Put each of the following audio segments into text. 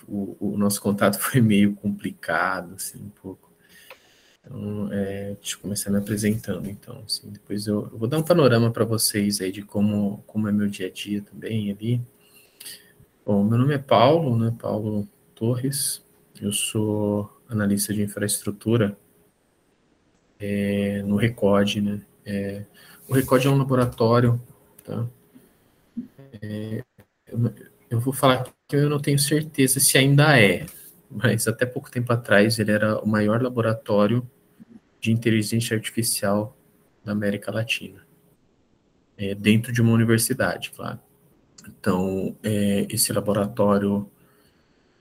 o nosso contato foi meio complicado, assim, um pouco. Então, deixa eu começar me apresentando, então, assim, depois eu vou dar um panorama para vocês aí de como é meu dia a dia também ali. Bom, meu nome é Paulo, né, Paulo Torres, eu sou analista de infraestrutura no Recode, né, o Recode é um laboratório, tá? Eu vou falar que eu não tenho certeza se ainda é, mas até pouco tempo atrás ele era o maior laboratório de inteligência artificial da América Latina, dentro de uma universidade, claro. Então, esse laboratório,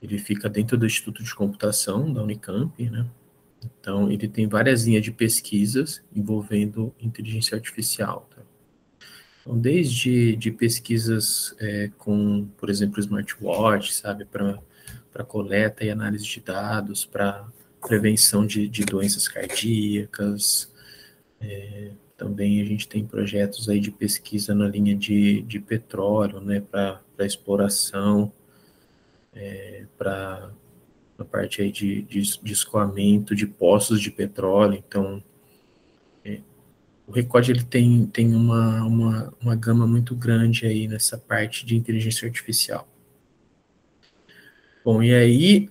ele fica dentro do Instituto de Computação da Unicamp, né? Então, ele tem várias linhas de pesquisas envolvendo inteligência artificial, tá? Então, desde de pesquisas com, por exemplo, smartwatch, sabe, para coleta e análise de dados, para prevenção de doenças cardíacas. Também a gente tem projetos aí de pesquisa na linha de petróleo, né, para exploração, para a parte aí de escoamento de poços de petróleo. Então, o Recode ele tem uma gama muito grande aí nessa parte de inteligência artificial. Bom, e aí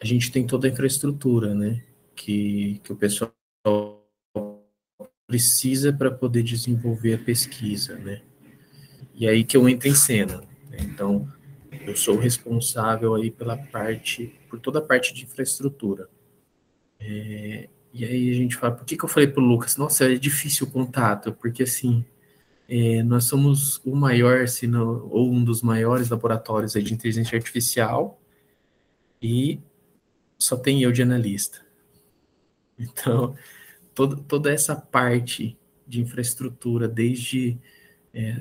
a gente tem toda a infraestrutura, né, que o pessoal precisa para poder desenvolver a pesquisa, né? E aí que eu entro em cena, né? Então, eu sou responsável aí por toda a parte de infraestrutura. E aí a gente fala, por que eu falei pro Lucas? Nossa, é difícil o contato, porque assim, nós somos o maior, se não, ou um dos maiores laboratórios aí de inteligência artificial e só tem eu de analista. Então, toda essa parte de infraestrutura, desde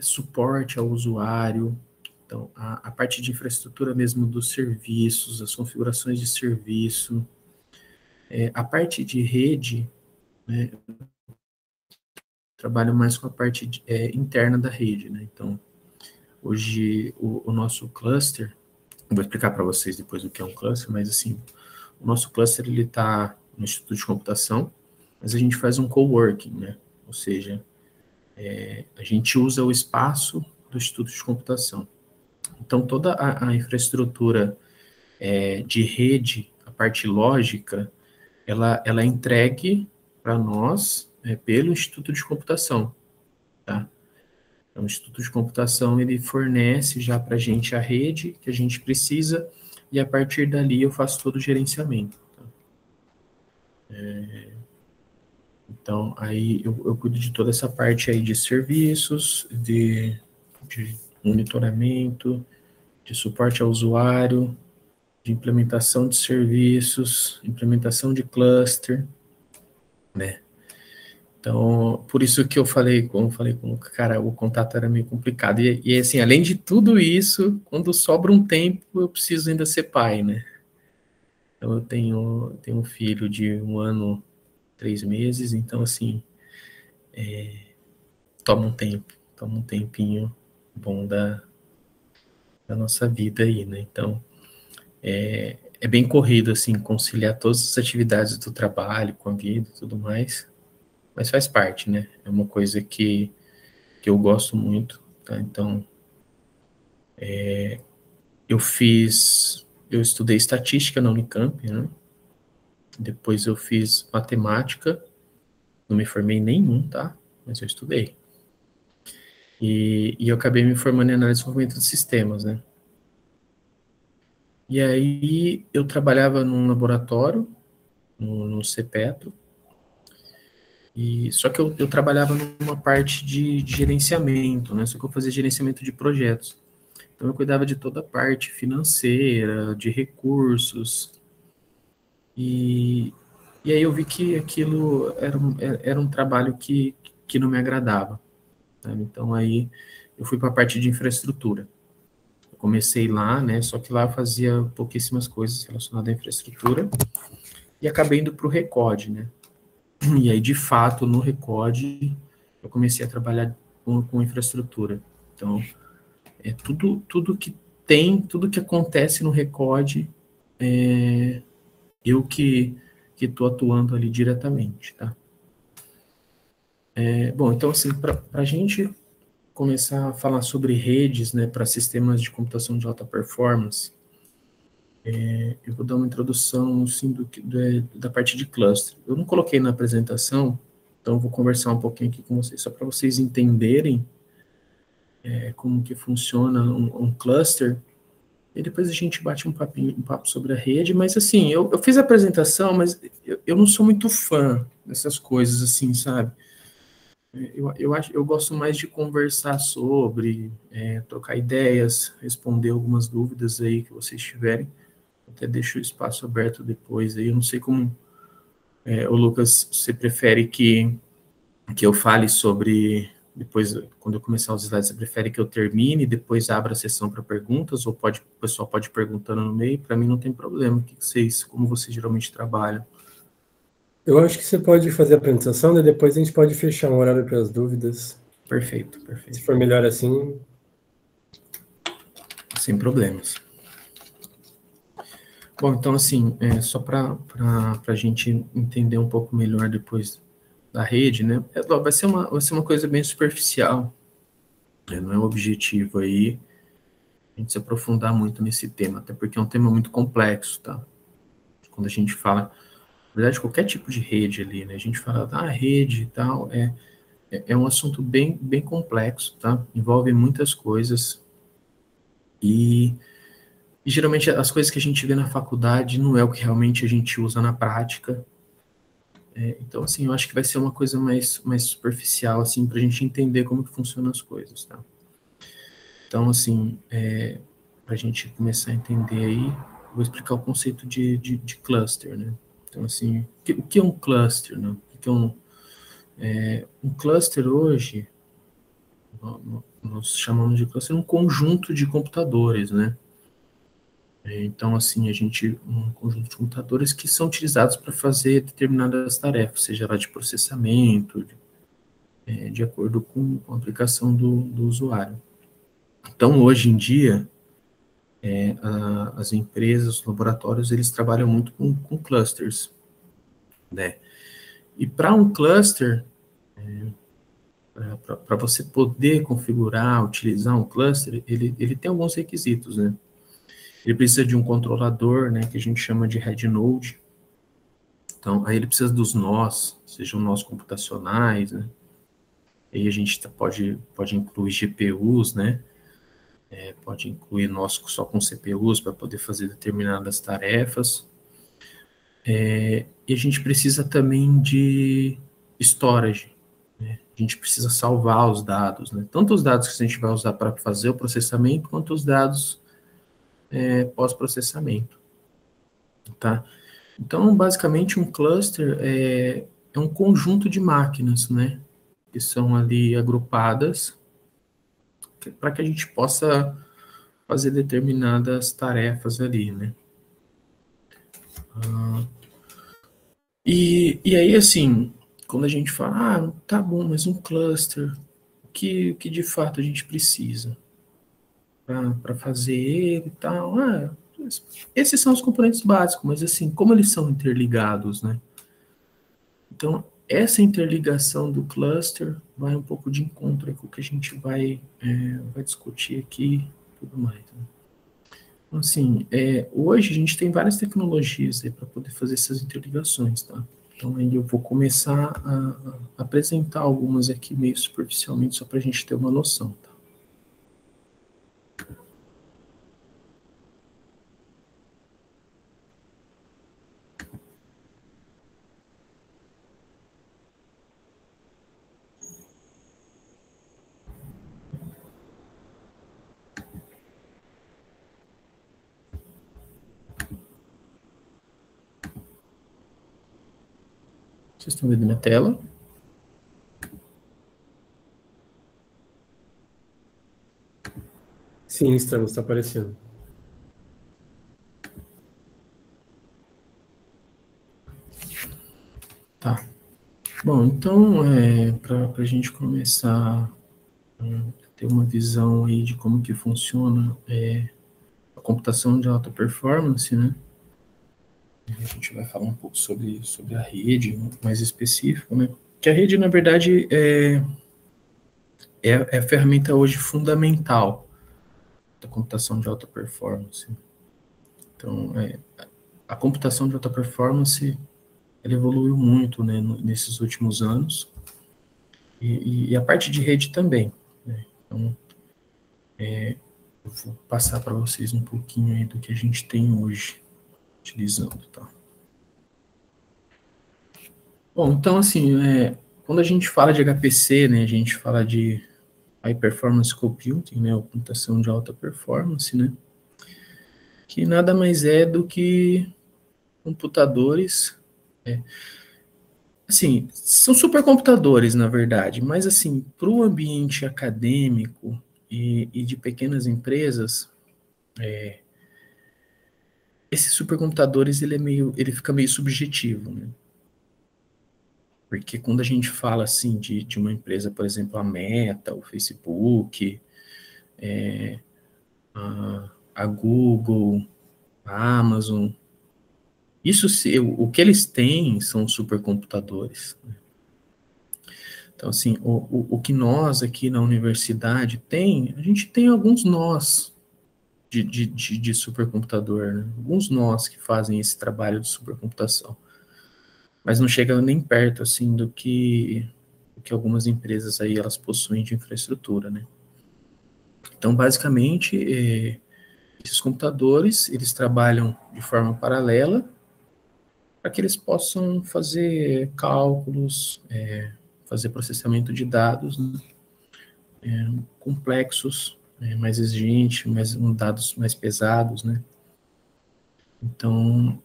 suporte ao usuário, então, a parte de infraestrutura mesmo dos serviços, as configurações de serviço, a parte de rede, né, trabalho mais com a parte interna da rede, né? Então, hoje o nosso cluster, vou explicar para vocês depois o que é um cluster, mas assim, o nosso cluster ele está no Instituto de Computação, mas a gente faz um coworking, né? Ou seja, a gente usa o espaço do Instituto de Computação. Então, toda a infraestrutura de rede, a parte lógica, ela é entregue para nós pelo Instituto de Computação, tá? Então, o Instituto de Computação, ele fornece já para a gente a rede que a gente precisa e a partir dali eu faço todo o gerenciamento. Tá? Então, aí eu cuido de toda essa parte aí de serviços, de monitoramento, de suporte ao usuário, de implementação de serviços, implementação de cluster, né? Então, por isso que eu falei, como eu falei com o cara, o contato era meio complicado. E assim, além de tudo isso, quando sobra um tempo, eu preciso ainda ser pai, né? Então, eu tenho um filho de 1 ano, 3 meses, então, assim, toma um tempinho bom da nossa vida aí, né? Então, é bem corrido, assim, conciliar todas as atividades do trabalho com a vida e tudo mais, mas faz parte, né? É uma coisa que eu gosto muito, tá? Então, eu estudei estatística na Unicamp, né? Depois eu fiz matemática, não me formei em nenhum, tá? Mas eu estudei. E eu acabei me formando em análise e desenvolvimento de sistemas, né? E aí eu trabalhava num laboratório, no CPETO, só que eu trabalhava numa parte de gerenciamento, né? Só que eu fazia gerenciamento de projetos. Então eu cuidava de toda a parte financeira, de recursos, e aí eu vi que aquilo era um trabalho que não me agradava, sabe? Então aí eu fui para a parte de infraestrutura. Eu comecei lá, né? Só que lá eu fazia pouquíssimas coisas relacionadas à infraestrutura e acabei indo para o Recode, né? E aí, de fato, no Recode, eu comecei a trabalhar com infraestrutura. Então, tudo que tem, tudo que acontece no Recode, eu que estou atuando ali diretamente, tá? Bom, então assim, para a gente começar a falar sobre redes, né, para sistemas de computação de alta performance, eu vou dar uma introdução, assim, da parte de cluster. Eu não coloquei na apresentação, então eu vou conversar um pouquinho aqui com vocês, só para vocês entenderem como que funciona um cluster, e depois a gente bate um papo sobre a rede, mas assim, eu fiz a apresentação, mas eu não sou muito fã dessas coisas, assim, sabe? Eu gosto mais de conversar sobre, trocar ideias, responder algumas dúvidas aí que vocês tiverem. Até deixo o espaço aberto depois aí. Eu não sei como, o Lucas, você prefere que eu fale sobre, depois, quando eu começar os slides, você prefere que eu termine e depois abra a sessão para perguntas, ou o pessoal pode ir perguntando no meio? Para mim não tem problema. Como vocês geralmente trabalham? Eu acho que você pode fazer a apresentação, né? Depois a gente pode fechar um horário para as dúvidas. Perfeito. Se for melhor assim. Sem problemas. Bom, então, assim, só para a gente entender um pouco melhor depois da rede, né? Vai ser uma coisa bem superficial, né? Não é o objetivo aí a gente se aprofundar muito nesse tema, até porque é um tema muito complexo, tá? Quando a gente fala, na verdade, qualquer tipo de rede ali, né? A gente fala da rede e tal, é um assunto bem complexo, tá? Envolve muitas coisas e geralmente as coisas que a gente vê na faculdade não é o que realmente a gente usa na prática. Então, assim, eu acho que vai ser uma coisa mais superficial, assim, para a gente entender como que funcionam as coisas, tá? Então, assim, para a gente começar a entender aí, vou explicar o conceito de cluster, né? Então, assim, o que é um cluster, né? O que é um cluster hoje, nós chamamos de cluster um conjunto de computadores, né? Então, assim, um conjunto de computadores que são utilizados para fazer determinadas tarefas, seja lá de processamento, de acordo com a aplicação do usuário. Então, hoje em dia, as empresas, os laboratórios, eles trabalham muito com clusters, né? E para um cluster, para você poder configurar, utilizar um cluster, ele tem alguns requisitos, né? Ele precisa de um controlador, né, que a gente chama de head node. Então, aí ele precisa dos nós, sejam nós computacionais, né? Aí a gente pode incluir GPUs, né? Pode incluir nós só com CPUs para poder fazer determinadas tarefas. E a gente precisa também de storage, né? A gente precisa salvar os dados, né? Tanto os dados que a gente vai usar para fazer o processamento, quanto os dados pós-processamento, tá? Então, basicamente, um cluster é um conjunto de máquinas, né? Que são ali agrupadas para que a gente possa fazer determinadas tarefas ali, né? E aí, assim, quando a gente fala, tá bom, mas um cluster, o que de fato a gente precisa para fazer ele e tal? Esses são os componentes básicos, mas assim, como eles são interligados, né? Então, essa interligação do cluster vai um pouco de encontro com o que a gente vai discutir aqui e tudo mais, né? Então, assim, hoje a gente tem várias tecnologias para poder fazer essas interligações, tá? Então, aí eu vou começar a apresentar algumas aqui meio superficialmente, só para a gente ter uma noção, tá? Vocês estão vendo minha tela? Sim, estamos, está aparecendo. Tá. Bom, então, para a gente começar ter uma visão aí de como que funciona a computação de alta performance, né? A gente vai falar um pouco sobre a rede, mais específico, né? Que a rede, na verdade, é a ferramenta hoje fundamental da computação de alta performance. Então, a computação de alta performance, ela evoluiu muito, né, nesses últimos anos, e a parte de rede também, né? Então, eu vou passar para vocês um pouquinho aí do que a gente tem hoje utilizando, tá? Bom, então, assim, quando a gente fala de HPC, né, a gente fala de High Performance Computing, né, ou computação de alta performance, né, que nada mais é do que computadores, assim, são supercomputadores, na verdade, mas, assim, para o ambiente acadêmico e de pequenas empresas, esses supercomputadores, ele fica meio subjetivo, né? Porque quando a gente fala, assim, de uma empresa, por exemplo, a Meta, o Facebook, a Google, a Amazon, o que eles têm são supercomputadores. Então, assim, o que nós aqui na universidade a gente tem alguns nós de supercomputador, né? Alguns nós que fazem esse trabalho de supercomputação, mas não chega nem perto, assim, do que algumas empresas aí elas possuem de infraestrutura, né? Então, basicamente, esses computadores, eles trabalham de forma paralela para que eles possam fazer cálculos, fazer processamento de dados, né, complexos, mais exigentes, dados mais pesados, né? Então,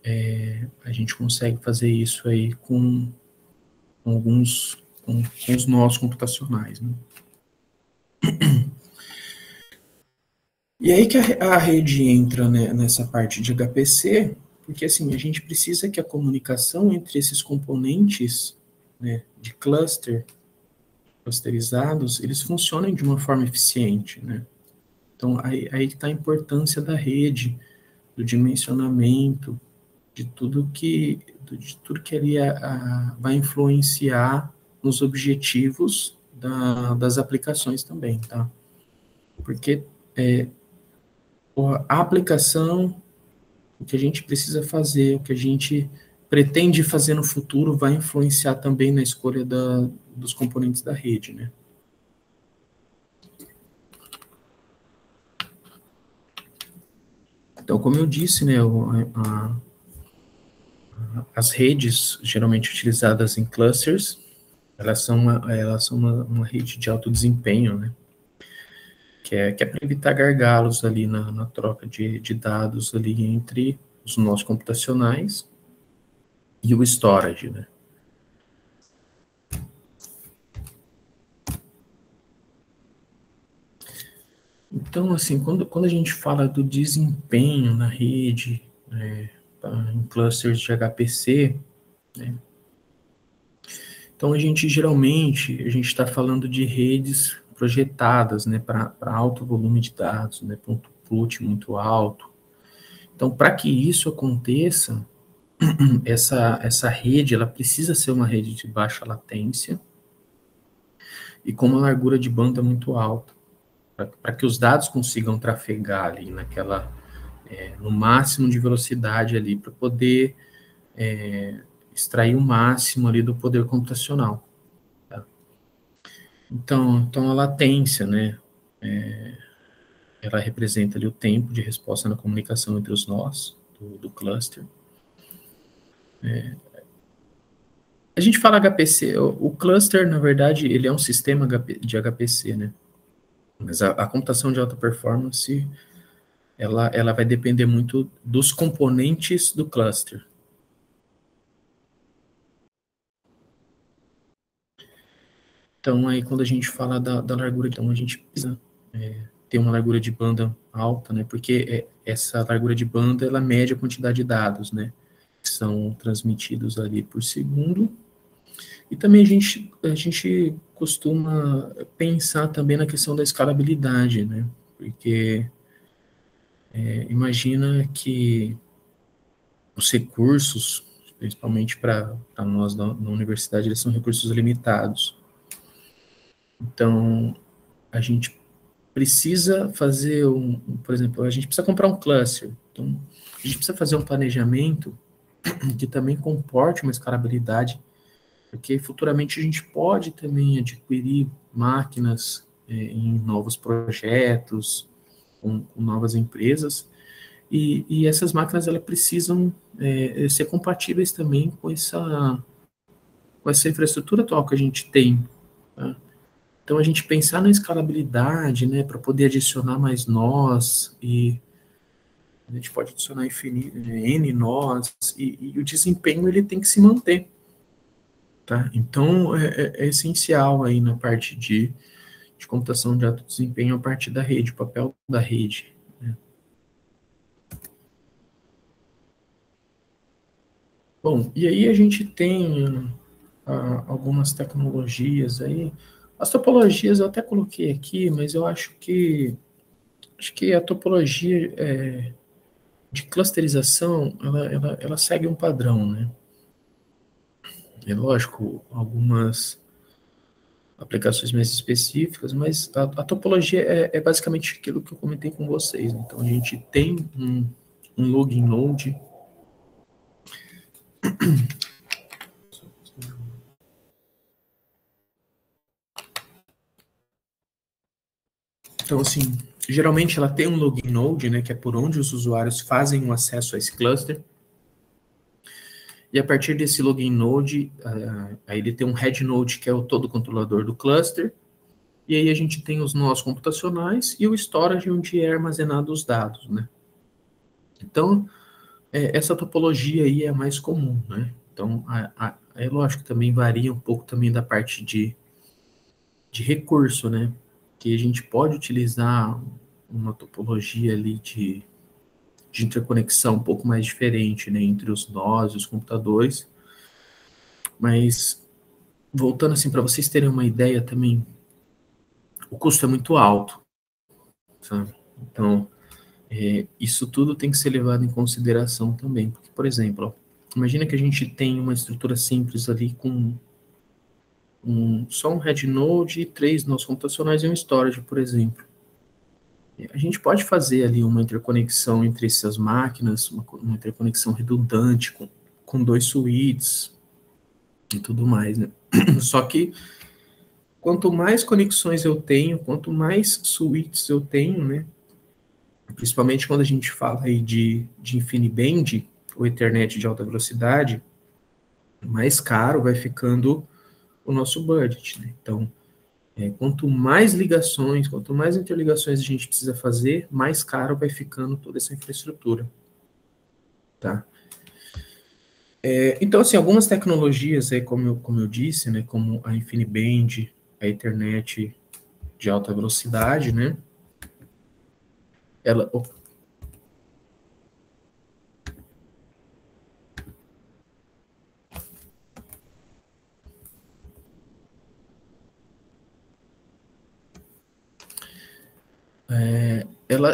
a gente consegue fazer isso aí com os nós computacionais, né? E aí que a rede entra, né, nessa parte de HPC, porque assim, a gente precisa que a comunicação entre esses componentes, né, de clusterizados, eles funcionem de uma forma eficiente, né? Então, aí está a importância da rede, do dimensionamento, de tudo que ali vai influenciar nos objetivos das aplicações também, tá? Porque a aplicação, o que a gente precisa fazer, o que a gente pretende fazer no futuro, vai influenciar também na escolha dos componentes da rede, né? Então, como eu disse, né, as redes geralmente utilizadas em clusters, elas são uma rede de alto desempenho, né? Que é para evitar gargalos ali na troca de dados ali entre os nós computacionais e o storage, né? Então, assim, quando a gente fala do desempenho na rede, né, em clusters de HPC, né, então a gente está falando de redes projetadas, né, para alto volume de dados, né, para um throughput muito alto. Então, para que isso aconteça, essa rede, ela precisa ser uma rede de baixa latência e com uma largura de banda muito alta, para que os dados consigam trafegar ali no máximo de velocidade ali, para poder extrair o máximo ali do poder computacional. Tá? Então, a latência, né, ela representa ali o tempo de resposta na comunicação entre os nós do cluster. A gente fala HPC, o cluster, na verdade, ele é um sistema de HPC, né? Mas a computação de alta performance, ela vai depender muito dos componentes do cluster. Então, aí, quando a gente fala da largura, então a gente precisa ter uma largura de banda alta, né? Porque essa largura de banda, ela mede a quantidade de dados, né? Que são transmitidos ali por segundo. E também a gente costuma pensar também na questão da escalabilidade, né? Porque imagina que os recursos, principalmente para nós na universidade, eles são recursos limitados. Então, a gente precisa fazer por exemplo, a gente precisa comprar um cluster. Então, a gente precisa fazer um planejamento que também comporte uma escalabilidade, porque futuramente a gente pode também adquirir máquinas em novos projetos, com novas empresas, e essas máquinas elas precisam ser compatíveis também com essa infraestrutura atual que a gente tem. Tá? Então, a gente pensar na escalabilidade, né, para poder adicionar mais nós, e a gente pode adicionar N nós, e o desempenho ele tem que se manter. Tá? Então, é essencial aí na parte de computação de alto desempenho a partir da rede, o papel da rede. Né? Bom, e aí a gente tem algumas tecnologias aí. As topologias eu até coloquei aqui, mas eu acho que a topologia de clusterização, ela segue um padrão, né? É lógico, algumas aplicações mais específicas, mas a topologia é basicamente aquilo que eu comentei com vocês. Então, a gente tem um login node. Então, assim, geralmente ela tem um login node, né, que é por onde os usuários fazem o acesso a esse cluster. E a partir desse login node, aí ele tem um head node, que é o todo controlador do cluster. E aí a gente tem os nós computacionais e o storage, onde é armazenado os dados, né? Então, essa topologia aí é a mais comum, né? Então, é lógico que também varia um pouco também da parte de recurso, né? Que a gente pode utilizar uma topologia ali de interconexão um pouco mais diferente, né? Entre os nós e os computadores. Mas, voltando assim, para vocês terem uma ideia também, o custo é muito alto, sabe? Então, isso tudo tem que ser levado em consideração também. Porque, por exemplo, ó, imagina que a gente tem uma estrutura simples ali com só um head node, 3 nós computacionais e um storage, por exemplo. A gente pode fazer ali uma interconexão entre essas máquinas, uma interconexão redundante com 2 switches e tudo mais, né? Só que quanto mais conexões eu tenho, quanto mais switches eu tenho, né? Principalmente quando a gente fala aí de InfiniBand, ou Ethernet de alta velocidade, mais caro vai ficando o nosso budget, né? Então, quanto mais ligações, quanto mais interligações a gente precisa fazer, mais caro vai ficando toda essa infraestrutura, tá? Então, assim, algumas tecnologias, aí, como eu disse, né, como a InfiniBand, a Ethernet de alta velocidade, né, ela,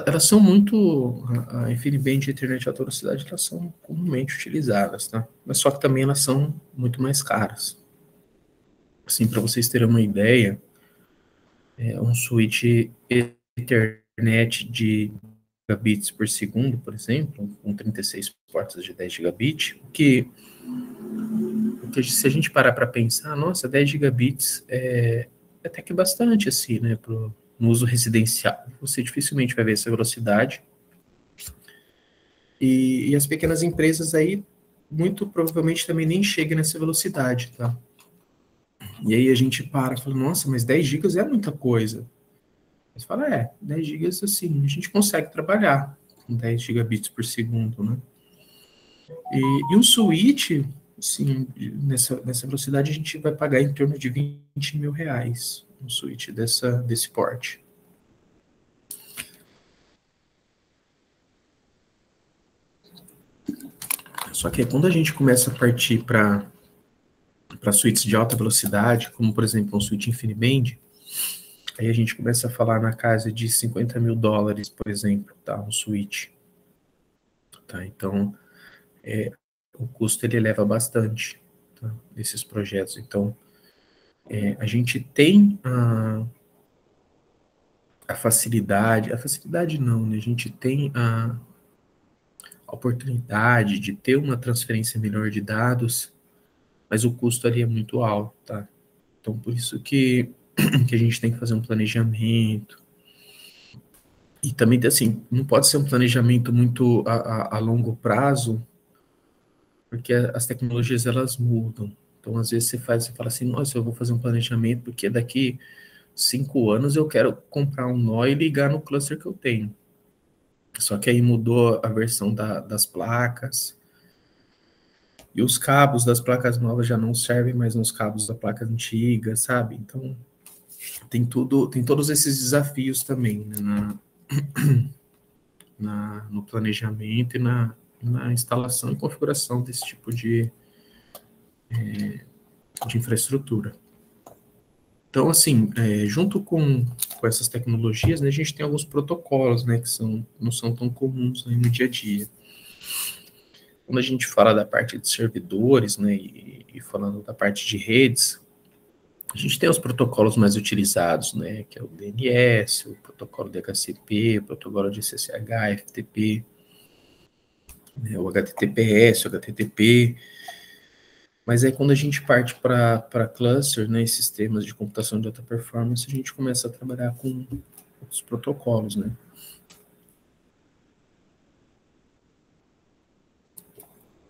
elas são muito, a InfiniBand e a Ethernet de alta velocidade, elas são comumente utilizadas, tá? Mas só que também elas são muito mais caras. Assim, para vocês terem uma ideia, um switch Ethernet de gigabits por segundo, por exemplo, com 36 portas de 10 gigabit, porque se a gente parar para pensar, nossa, 10 gigabits é até que bastante, assim, né, no uso residencial. Você dificilmente vai ver essa velocidade. E as pequenas empresas aí, muito provavelmente também nem chegam nessa velocidade, tá? E aí a gente para e fala, nossa, mas 10 gigas é muita coisa. Você fala, 10 gigas, assim, a gente consegue trabalhar com 10 gigabits por segundo, né? E o switch, assim, nessa velocidade, a gente vai pagar em torno de 20 mil reais um switch desse porte. Só que quando a gente começa a partir para para switches de alta velocidade, como por exemplo um switch InfiniBand, aí a gente começa a falar na casa de $50 mil, por exemplo, tá? Um switch. Tá? Então, o custo ele eleva bastante, tá? Desses projetos. Então, a gente tem a facilidade não, né? A gente tem a oportunidade de ter uma transferência melhor de dados, mas o custo ali é muito alto, tá? Então, por isso que a gente tem que fazer um planejamento. E também, assim, não pode ser um planejamento muito a longo prazo, porque as tecnologias, elas mudam. Então, às vezes, você fala assim, nossa, eu vou fazer um planejamento, porque daqui 5 anos eu quero comprar um nó e ligar no cluster que eu tenho. Só que aí mudou a versão das placas, e os cabos das placas novas já não servem mais nos cabos da placa antiga, sabe? Então, tem todos esses desafios também, né, no planejamento e na instalação e configuração desse tipo de infraestrutura. Então, assim, junto com essas tecnologias, né, a gente tem alguns protocolos, né, que não são tão comuns, né, no dia a dia. Quando a gente fala da parte de servidores, né, e falando da parte de redes, a gente tem os protocolos mais utilizados, né, que é o DNS, o protocolo DHCP, o protocolo de SSH, FTP, né, o HTTPS, o HTTP. Mas aí quando a gente parte para cluster, né, sistemas de computação de alta performance, a gente começa a trabalhar com os protocolos, né.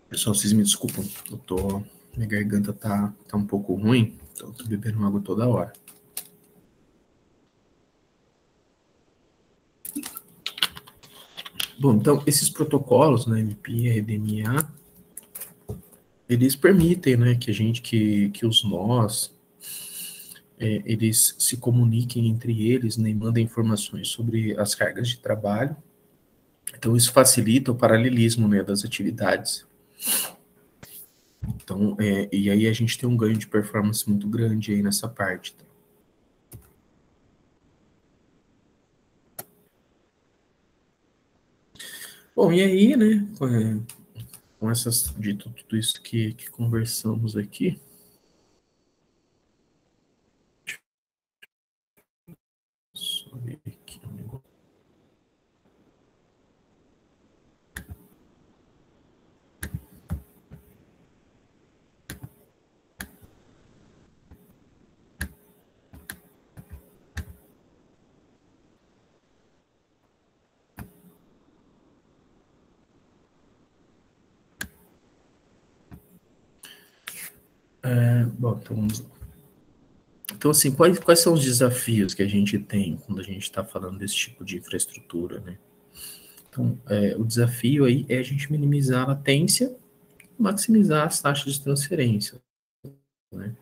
Pessoal, vocês me desculpam, minha garganta tá um pouco ruim, então eu tô bebendo água toda hora. Bom, então, esses protocolos, né, MP, RDMA, eles permitem, né, que os nós, eles se comuniquem entre eles, né, e mandem informações sobre as cargas de trabalho. Então, isso facilita o paralelismo, né, das atividades. Então, e aí a gente tem um ganho de performance muito grande aí nessa parte. Tá? Bom, e aí, né, com essas, dito tudo isso que conversamos aqui, só ver aqui um negócio. Bom, então vamos lá. Então, assim, quais são os desafios que a gente tem quando a gente está falando desse tipo de infraestrutura, né? Então, o desafio aí é a gente minimizar a latência, maximizar as taxas de transferência, né?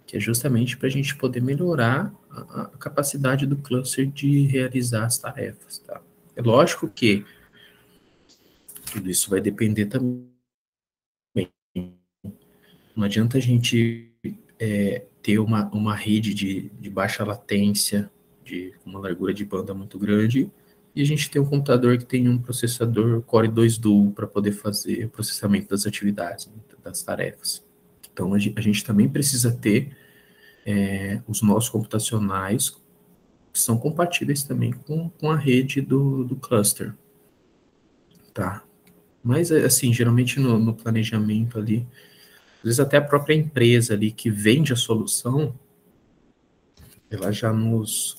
Que é justamente para a gente poder melhorar a capacidade do cluster de realizar as tarefas, tá? É lógico que tudo isso vai depender também. Não adianta a gente ter uma rede de baixa latência, de uma largura de banda muito grande, e a gente tem um computador que tem um processador Core 2 Duo para poder fazer o processamento das atividades, né, das tarefas. Então, a gente também precisa ter os nossos computacionais que são compatíveis também com a rede do cluster, tá? Mas, assim, geralmente no planejamento ali, às vezes até a própria empresa ali que vende a solução, ela já nos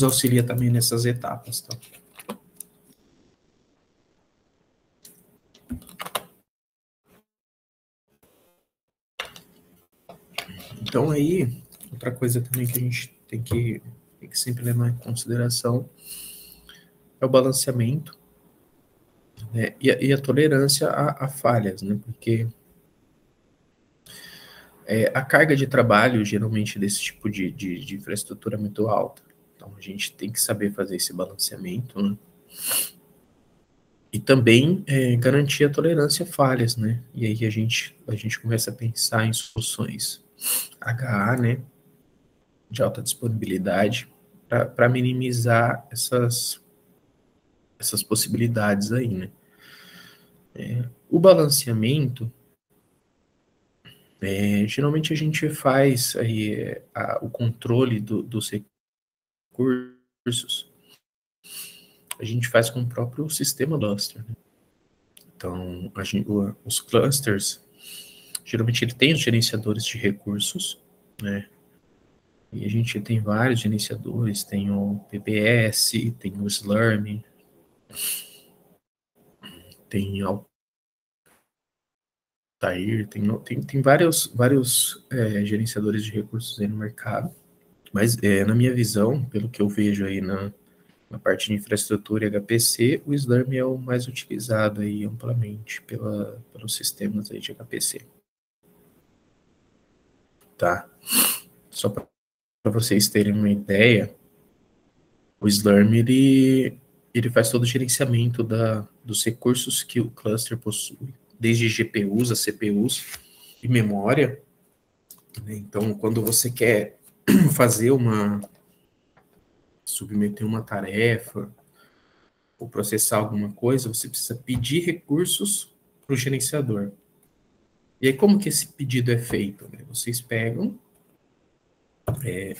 auxilia também nessas etapas, tá? Então aí, outra coisa também que a gente tem que sempre levar em consideração é o balanceamento, né, e a tolerância a falhas, né? Porque a carga de trabalho, geralmente, desse tipo de infraestrutura é muito alta. Então, a gente tem que saber fazer esse balanceamento, né? E também garantir a tolerância a falhas, né? E aí a gente começa a pensar em soluções HA, né? De alta disponibilidade, para minimizar essas possibilidades aí, né? O balanceamento, geralmente a gente faz aí, o controle dos recursos, a gente faz com o próprio sistema cluster, né? Então, os clusters, geralmente ele tem os gerenciadores de recursos, né? E a gente tem vários gerenciadores, tem o PBS, tem o Slurm, tem o Altair, tem vários gerenciadores de recursos aí no mercado. Mas, na minha visão, pelo que eu vejo aí na parte de infraestrutura e HPC, o Slurm é o mais utilizado aí amplamente pelos sistemas aí de HPC. Tá? Só para vocês terem uma ideia, o Slurm, ele faz todo o gerenciamento dos recursos que o cluster possui, desde GPUs a CPUs e memória, né? Então, quando você quer submeter uma tarefa, ou processar alguma coisa, você precisa pedir recursos para o gerenciador. E aí, como que esse pedido é feito? Né? Vocês pegam,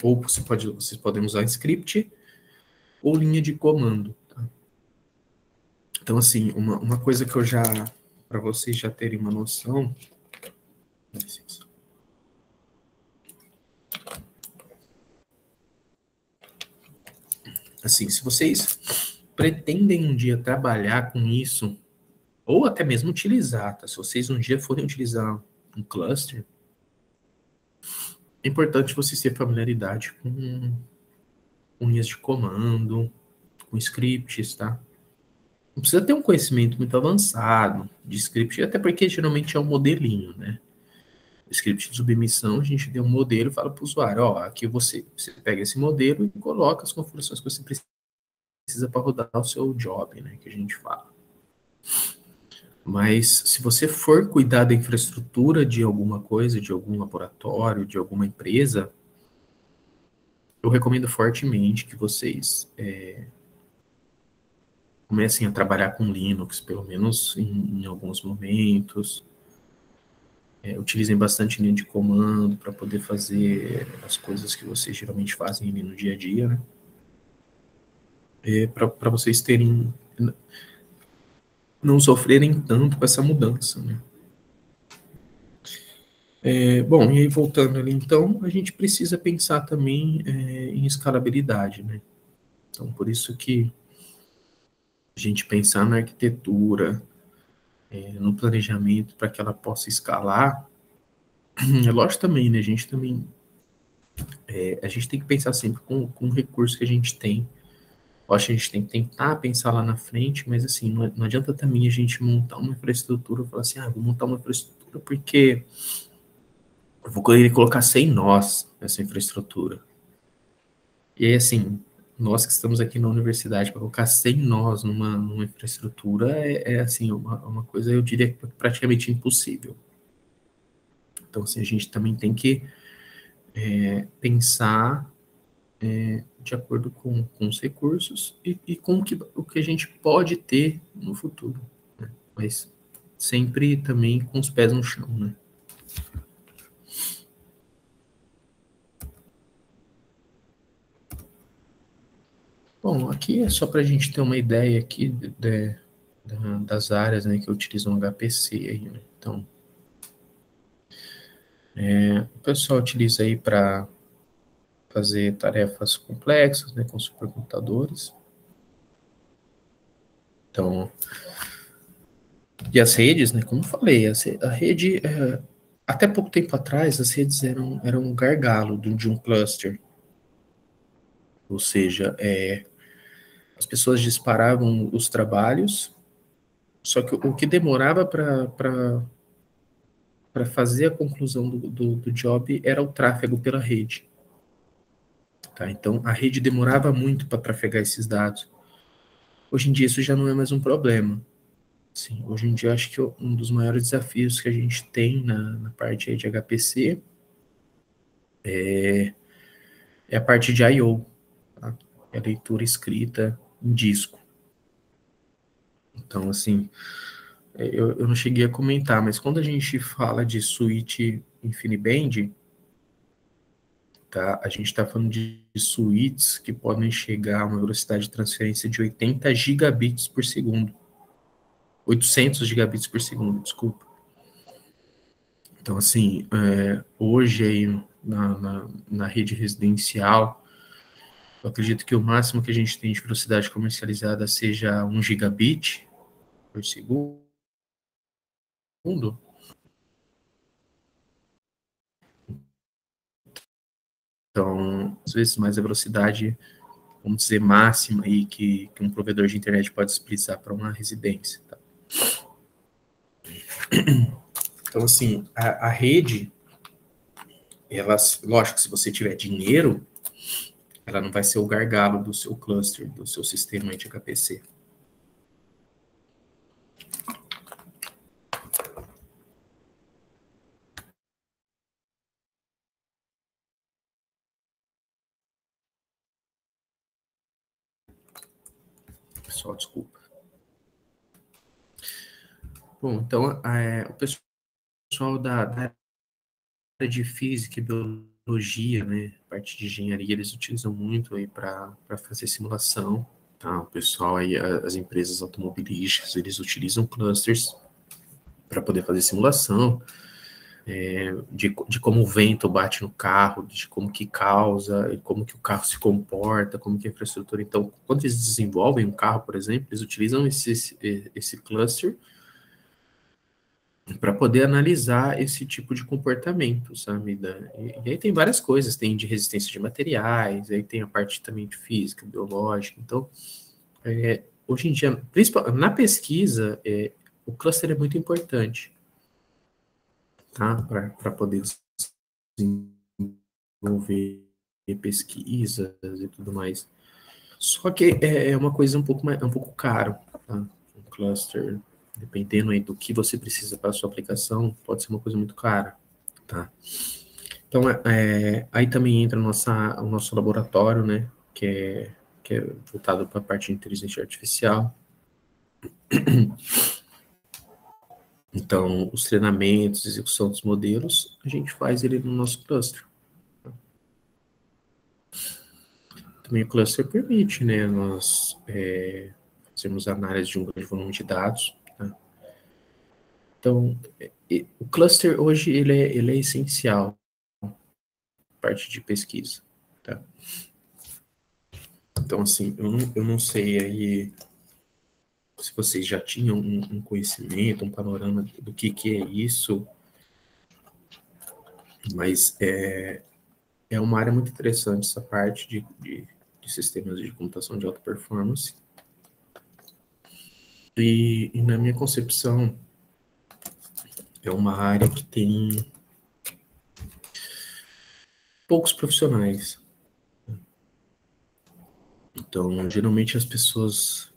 ou vocês podem usar script, ou linha de comando. Tá? Então, assim, uma coisa que para vocês já terem uma noção, assim, se vocês pretendem um dia trabalhar com isso, ou até mesmo utilizar, tá? Se vocês um dia forem utilizar um cluster, é importante vocês terem familiaridade com linhas de comando, com scripts, tá? Não precisa ter um conhecimento muito avançado de script, até porque geralmente é um modelinho, né? O script de submissão, a gente tem um modelo e fala para o usuário, ó, aqui você pega esse modelo e coloca as configurações que você precisa para rodar o seu job, né, que a gente fala. Mas se você for cuidar da infraestrutura de alguma coisa, de algum laboratório, de alguma empresa, eu recomendo fortemente que vocês comecem a trabalhar com Linux, pelo menos em alguns momentos. Utilizem bastante linha de comando para poder fazer as coisas que vocês geralmente fazem ali no dia a dia, né? Para vocês não sofrerem tanto com essa mudança, né? Bom, e aí voltando ali, então, a gente precisa pensar também em escalabilidade, né? Então, por isso que a gente pensar na arquitetura, no planejamento para que ela possa escalar, é lógico também, né? A gente tem que pensar sempre com o recurso que a gente tem. Eu acho que a gente tem que tentar pensar lá na frente, mas assim, não adianta também a gente montar uma infraestrutura e falar assim, vou montar uma infraestrutura porque eu vou querer colocar 100 nós nessa infraestrutura. E aí, assim, nós que estamos aqui na universidade, para colocar 100 nós numa infraestrutura assim, uma coisa, eu diria, praticamente impossível. Então, assim, a gente também tem que pensar de acordo com os recursos e com o que a gente pode ter no futuro, né? Mas sempre também com os pés no chão, né? Bom, aqui é só para a gente ter uma ideia aqui das áreas, né, que utilizam HPC aí, né? Então, o pessoal utiliza aí para fazer tarefas complexas, né, com supercomputadores. Então, e as redes, né, como eu falei, a rede, até pouco tempo atrás, as redes eram um gargalo de um cluster. Ou seja, as pessoas disparavam os trabalhos, só que o que demorava para fazer a conclusão do job era o tráfego pela rede. Tá? Então, a rede demorava muito para trafegar esses dados. Hoje em dia, isso já não é mais um problema. Sim, hoje em dia, eu acho que um dos maiores desafios que a gente tem na parte aí de HPC é a parte de I/O, tá? É a leitura escrita em disco. Então, assim, eu não cheguei a comentar, mas quando a gente fala de switch InfiniBand, tá, a gente está falando de switches que podem chegar a uma velocidade de transferência de 80 gigabits por segundo. 800 gigabits por segundo, desculpa. Então, assim, hoje aí na rede residencial, eu acredito que o máximo que a gente tem de velocidade comercializada seja 1 gigabit por segundo. Então, às vezes, mais a velocidade, vamos dizer, máxima aí que um provedor de internet pode disponibilizar para uma residência. Tá? Então, assim, a rede, ela, lógico, se você tiver dinheiro, ela não vai ser o gargalo do seu cluster, do seu sistema de HPC. Pessoal, desculpa. Bom, então, o pessoal da área de física e biologia, né, parte de engenharia, eles utilizam muito aí para fazer simulação, tá? O pessoal aí, as empresas automobilísticas, eles utilizam clusters para poder fazer simulação, de como o vento bate no carro, de como que causa, como que o carro se comporta, como que a infraestrutura. Então, quando eles desenvolvem um carro, por exemplo, eles utilizam esse cluster para poder analisar esse tipo de comportamento, sabe? E aí tem várias coisas, tem de resistência de materiais, aí tem a parte também de física, biológica. Então, hoje em dia, principalmente na pesquisa, o cluster é muito importante, tá? Para poder desenvolver pesquisas e tudo mais. Só que é uma coisa um pouco caro, tá? Um cluster, dependendo aí do que você precisa para a sua aplicação, pode ser uma coisa muito cara, tá? Então, aí também entra o nosso laboratório, né? Que é voltado para a parte de inteligência artificial. Então, os treinamentos, execução dos modelos, a gente faz ele no nosso cluster. Também o cluster permite, né, nós fazermos análise de um grande volume de dados. Tá? Então, o cluster hoje ele é essencial, parte de pesquisa. Tá? Então, assim, eu não sei aí se vocês já tinham um conhecimento, um panorama do que é isso, mas é uma área muito interessante essa parte de sistemas de computação de alta performance. E na minha concepção, é uma área que tem poucos profissionais. Então, geralmente as pessoas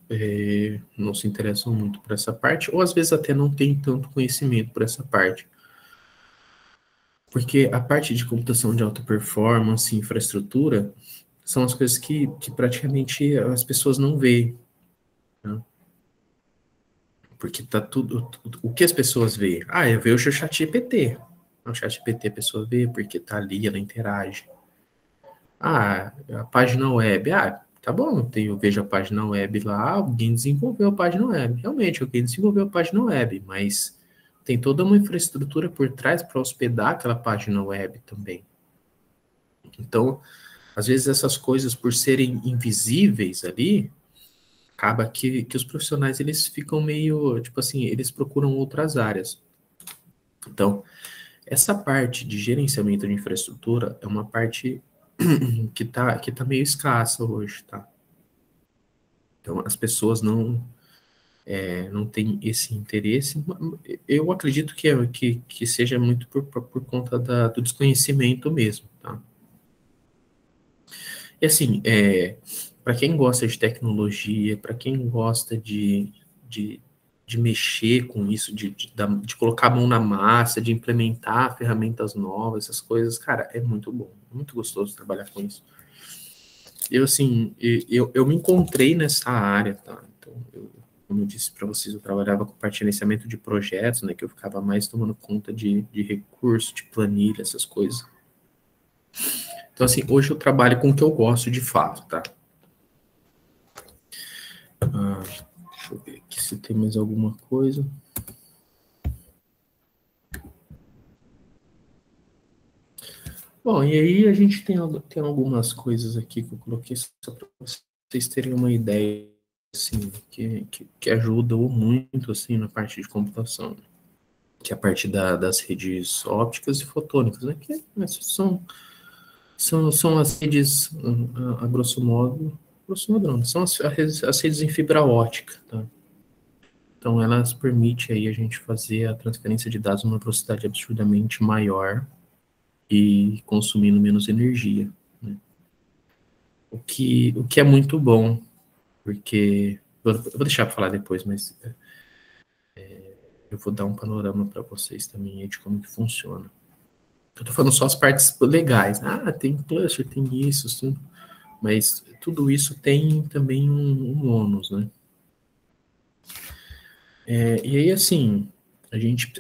não se interessam muito por essa parte, ou às vezes até não tem tanto conhecimento por essa parte. Porque a parte de computação de alta performance, infraestrutura, são as coisas que praticamente as pessoas não veem. Né? Porque tá tudo. O que as pessoas veem? Ah, eu vejo o chat GPT. O chat GPT a pessoa vê porque tá ali, ela interage. Ah, a página web. Ah, tá bom, eu vejo a página web lá, alguém desenvolveu a página web. Realmente, alguém desenvolveu a página web, mas tem toda uma infraestrutura por trás para hospedar aquela página web também. Então, às vezes essas coisas, por serem invisíveis ali, acaba que os profissionais, eles ficam meio, tipo assim, eles procuram outras áreas. Então, essa parte de gerenciamento de infraestrutura é uma parte que tá meio escassa hoje, tá? Então, as pessoas não têm esse interesse. Eu acredito que seja muito por conta do desconhecimento mesmo, tá? E assim, para quem gosta de tecnologia, para quem gosta de de mexer com isso, de colocar a mão na massa, de implementar ferramentas novas, essas coisas, cara, é muito bom, é muito gostoso trabalhar com isso. Assim, eu me encontrei nessa área, tá? Então, como eu disse para vocês, eu trabalhava com partilhamento de projetos, né, que eu ficava mais tomando conta de recurso, de planilha, essas coisas. Então, assim, hoje eu trabalho com o que eu gosto de fato, tá? Deixa eu ver aqui se tem mais alguma coisa. Bom, e aí a gente tem algumas coisas aqui que eu coloquei só para vocês terem uma ideia, assim, que ajudam muito, assim, na parte de computação, que é a parte das redes ópticas e fotônicas, né, que são as redes, a grosso modo não, são as redes em fibra ótica, tá? Então, elas permitem aí a gente fazer a transferência de dados numa velocidade absurdamente maior e consumindo menos energia, né? O que é muito bom, porque eu vou deixar para falar depois, mas eu vou dar um panorama para vocês também aí de como que funciona. Eu tô falando só as partes legais. Ah, tem cluster, tem isso, assim, mas tudo isso tem também um ônus, né? E aí, assim, a gente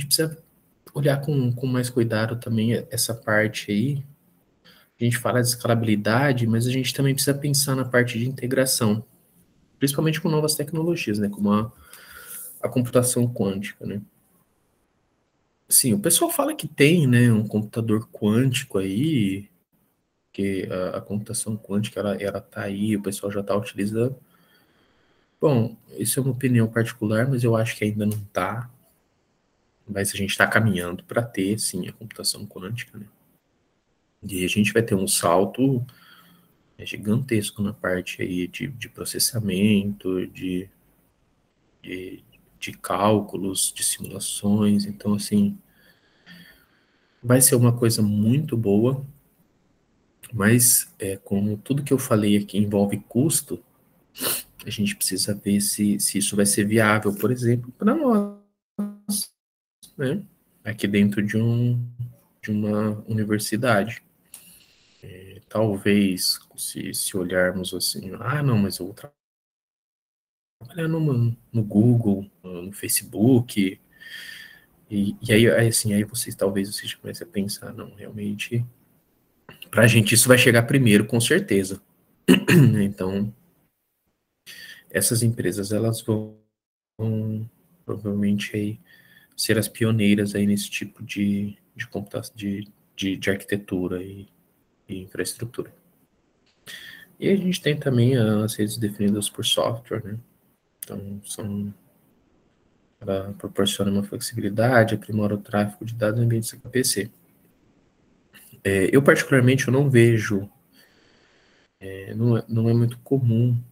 precisa olhar com mais cuidado também essa parte aí. A gente fala de escalabilidade, mas a gente também precisa pensar na parte de integração, principalmente com novas tecnologias, né, como a computação quântica, né. Sim, o pessoal fala que tem, né, um computador quântico aí, que a computação quântica, ela tá aí, o pessoal já está utilizando. Bom, isso é uma opinião particular, mas eu acho que ainda não está. Mas a gente está caminhando para ter, sim, a computação quântica, né. E a gente vai ter um salto gigantesco na parte aí de processamento, de, de cálculos, de simulações. Então, assim, vai ser uma coisa muito boa, mas como tudo que eu falei aqui envolve custo, a gente precisa ver se isso vai ser viável, por exemplo, para nós, né? Aqui dentro de uma universidade. Talvez, se olharmos assim, não, mas eu vou trabalhar no Google, no Facebook, e aí, assim, aí vocês comecem a pensar, não, realmente, pra gente isso vai chegar primeiro, com certeza. Então, essas empresas, elas vão provavelmente aí ser as pioneiras aí nesse tipo de computação, de arquitetura e infraestrutura. E a gente tem também as redes definidas por software, né? Então, ela proporciona uma flexibilidade, aprimora o tráfego de dados em ambientes HPC. Eu, particularmente, eu não vejo, não é muito comum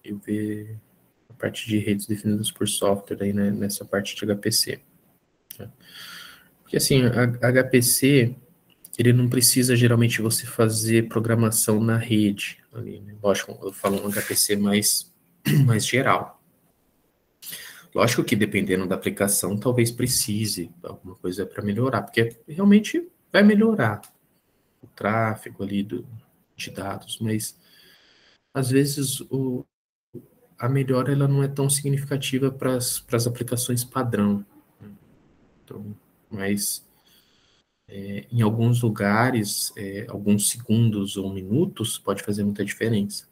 eu ver a parte de redes definidas por software aí, né, nessa parte de HPC. Né? Porque, assim, a HPC, ele não precisa, geralmente, você fazer programação na rede. Ali, né? Lógico, eu falo um HPC mais geral. Lógico que, dependendo da aplicação, talvez precise alguma coisa para melhorar, porque realmente vai melhorar o tráfego ali de dados, mas às vezes a melhora ela não é tão significativa para as aplicações padrão. Então, mas em alguns lugares, alguns segundos ou minutos pode fazer muita diferença.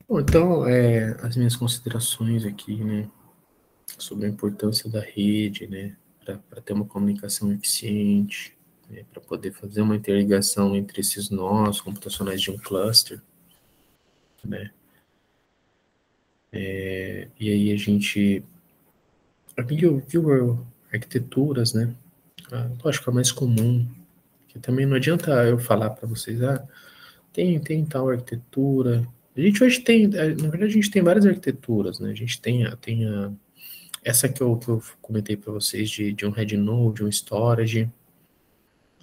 Bom, então, as minhas considerações aqui, né, sobre a importância da rede, né, para ter uma comunicação eficiente, né, para poder fazer uma interligação entre esses nós computacionais de um cluster, né. E aí a gente viu arquiteturas, né, lógico, a mais comum, que também não adianta eu falar para vocês, tem tal arquitetura. A gente hoje tem, na verdade, a gente tem várias arquiteturas, né, a gente tem essa que eu comentei para vocês de um head node, um storage.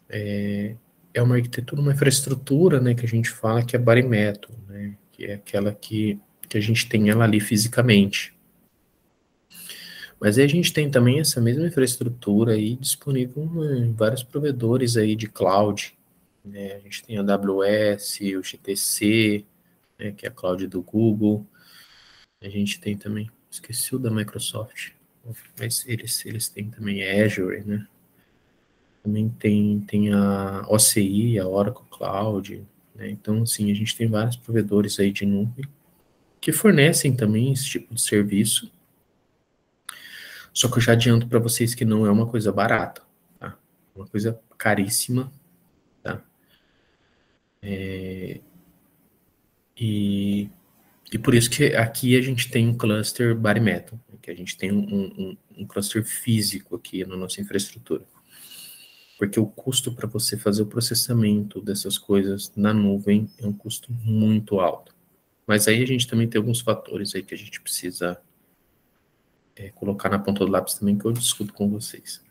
é uma arquitetura, uma infraestrutura, né, que a gente fala que é bare metal, né, que é aquela que a gente tem ela ali fisicamente. Mas aí a gente tem também essa mesma infraestrutura aí disponível em vários provedores aí de cloud, né? A gente tem a AWS, o GTC, né, que é a cloud do Google. A gente tem também, esqueci o da Microsoft, mas eles têm também a Azure, né? Também tem a OCI, a Oracle Cloud, né? Então, assim, a gente tem vários provedores aí de nuvem que fornecem também esse tipo de serviço. Só que eu já adianto para vocês que não é uma coisa barata, tá? Uma coisa caríssima, tá? E por isso que aqui a gente tem um cluster bare metal, que a gente tem um cluster físico aqui na nossa infraestrutura. Porque o custo para você fazer o processamento dessas coisas na nuvem é um custo muito alto. Mas aí a gente também tem alguns fatores aí que a gente precisa colocar na ponta do lápis também, que eu discuto com vocês.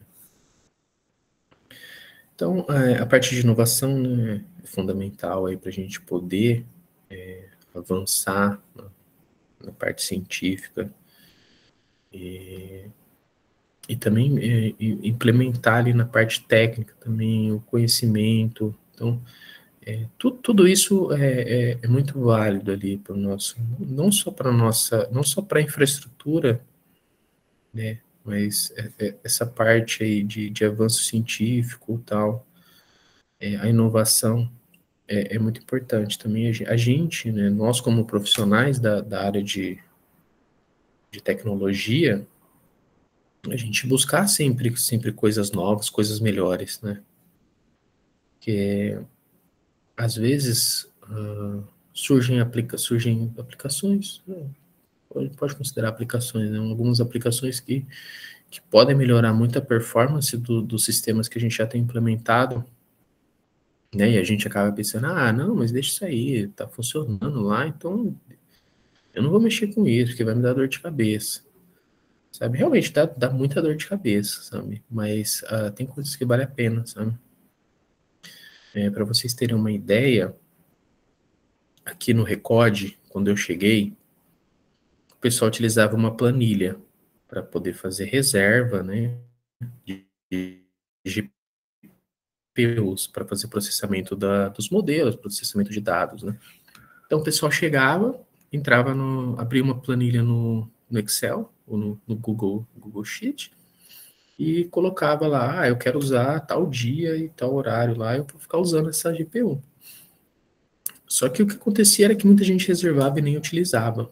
Então, a parte de inovação, né, é fundamental aí para a gente poder avançar na parte científica e também implementar ali na parte técnica também o conhecimento. Então, tudo isso é muito válido ali para o nosso, não só para nossa, não só para a infraestrutura, né, mas essa parte aí de avanço científico e tal, a inovação é muito importante também. A gente, né, nós como profissionais da área de tecnologia, a gente buscar sempre coisas novas, coisas melhores, né? Porque às vezes surgem aplicações, né? Pode considerar aplicações, né? Algumas aplicações que podem melhorar muito a performance dos sistemas que a gente já tem implementado, né? E a gente acaba pensando, não, mas deixa isso aí, tá funcionando lá, então eu não vou mexer com isso, porque vai me dar dor de cabeça. Sabe? Realmente dá muita dor de cabeça, sabe? Mas tem coisas que vale a pena, sabe? Para vocês terem uma ideia, aqui no Recode, quando eu cheguei, o pessoal utilizava uma planilha para poder fazer reserva, né, de GPUs, para fazer processamento dos modelos, processamento de dados, né? Então o pessoal chegava, abria uma planilha no Excel, ou no Google Sheet, e colocava lá, eu quero usar tal dia e tal horário lá, eu vou ficar usando essa GPU. Só que o que acontecia era que muita gente reservava e nem utilizava,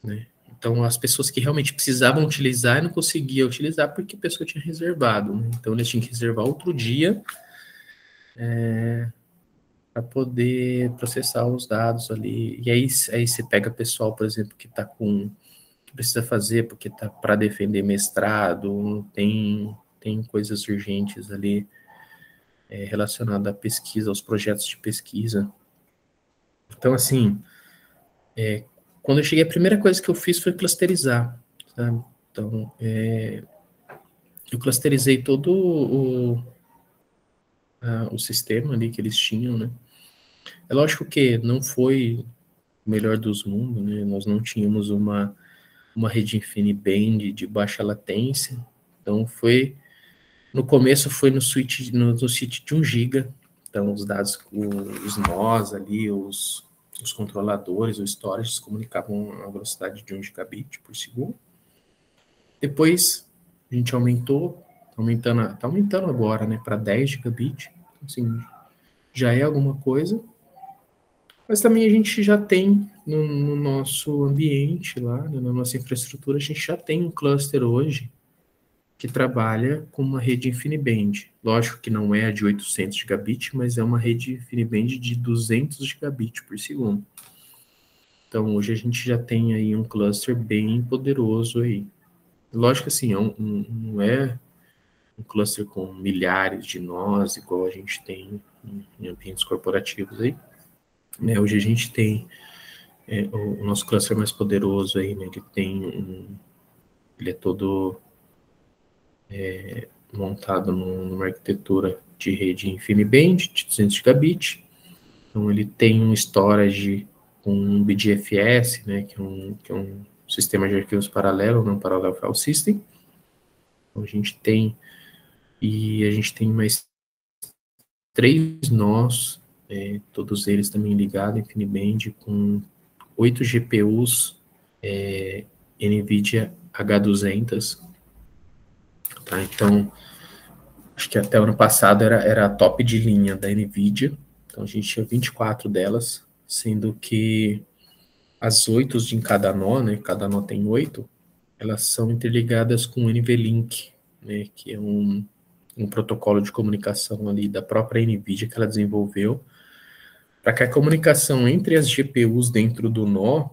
né? Então, as pessoas que realmente precisavam utilizar não conseguiam utilizar porque a pessoa tinha reservado, né? Então, eles tinham que reservar outro dia para poder processar os dados ali. E aí você pega pessoal, por exemplo, que precisa fazer porque está para defender mestrado, tem coisas urgentes ali relacionadas à pesquisa, aos projetos de pesquisa. Então, assim, quando eu cheguei, a primeira coisa que eu fiz foi clusterizar, sabe? Então, eu clusterizei todo o sistema ali que eles tinham, né? É lógico que não foi o melhor dos mundos, né? Nós não tínhamos uma rede InfiniBand de baixa latência, então no começo foi no switch de 1 GB, então os dados, os nós ali, os controladores, o storage, se comunicavam a velocidade de 1 gigabit por segundo. Depois a gente tá aumentando agora, né, para 10 gigabit, assim, já é alguma coisa, mas também a gente já tem no nosso ambiente lá, né, na nossa infraestrutura, a gente já tem um cluster hoje que trabalha com uma rede InfiniBand. Lógico que não é a de 800 gigabit, mas é uma rede InfiniBand de 200 gigabit por segundo. Então, hoje a gente já tem aí um cluster bem poderoso aí. Lógico que assim, não é um cluster com milhares de nós, igual a gente tem em ambientes corporativos aí. Né? Hoje a gente tem o nosso cluster mais poderoso aí, né? Ele é todo montado numa arquitetura de rede InfiniBand de 200 gigabit. Então, ele tem um storage com um BDFS, né, que é um sistema de arquivos paralelo, não Parallel File System. Então, a gente tem mais 3 nós, todos eles também ligados em InfiniBand, com 8 GPUs NVIDIA H200. Tá? Então, acho que até o ano passado era a top de linha da NVIDIA. Então, a gente tinha 24 delas, sendo que as 8 de cada nó, né, cada nó tem 8, elas são interligadas com o NVLink, né, que é um protocolo de comunicação ali da própria NVIDIA que ela desenvolveu, para que a comunicação entre as GPUs dentro do nó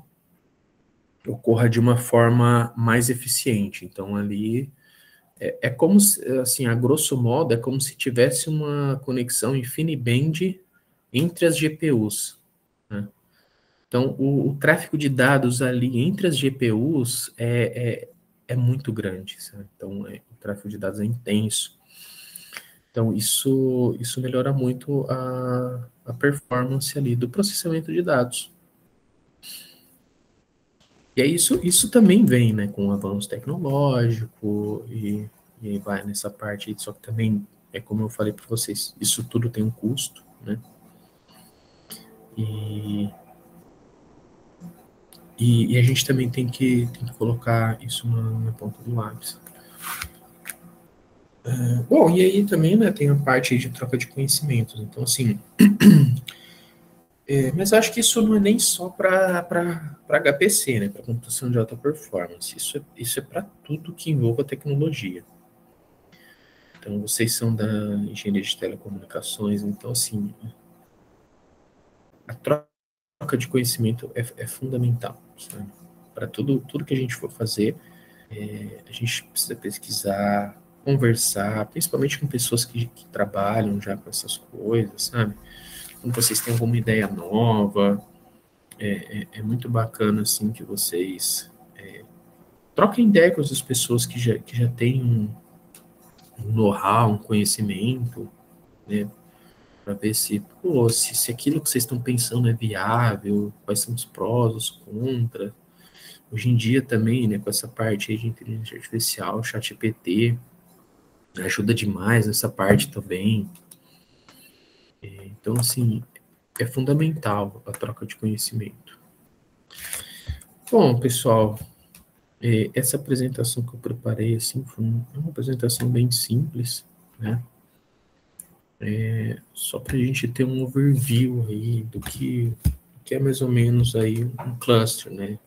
ocorra de uma forma mais eficiente. Então, ali é como se, assim, a grosso modo, é como se tivesse uma conexão InfiniBand entre as GPUs, né? Então, o tráfego de dados ali entre as GPUs é muito grande, sabe? Então, o tráfego de dados é intenso. Então, isso melhora muito a performance ali do processamento de dados. E aí isso também vem, né, com o avanço tecnológico e aí vai nessa parte, só que também, como eu falei para vocês, isso tudo tem um custo, né? E a gente também tem que colocar isso na ponta do lápis. Bom, e aí também, né, tem a parte de troca de conhecimentos. Então, assim, mas acho que isso não é nem só para HPC, né, para computação de alta performance. Isso é para tudo que envolva tecnologia. Então, vocês são da engenharia de telecomunicações, então, assim, a troca de conhecimento é fundamental, para tudo que a gente for fazer. A gente precisa pesquisar, conversar, principalmente com pessoas que trabalham já com essas coisas, sabe? Quando vocês têm alguma ideia nova, é muito bacana, assim, que vocês troquem ideia com as pessoas que já têm um know-how, um conhecimento, né? Para ver se aquilo que vocês estão pensando é viável, quais são os prós, os contras. Hoje em dia também, né, com essa parte aí de inteligência artificial, ChatGPT, ajuda demais nessa parte também. Então, assim, é fundamental a troca de conhecimento. Bom, pessoal, essa apresentação que eu preparei, assim, foi uma apresentação bem simples, né? Só para a gente ter um overview aí do que é mais ou menos aí um cluster, né?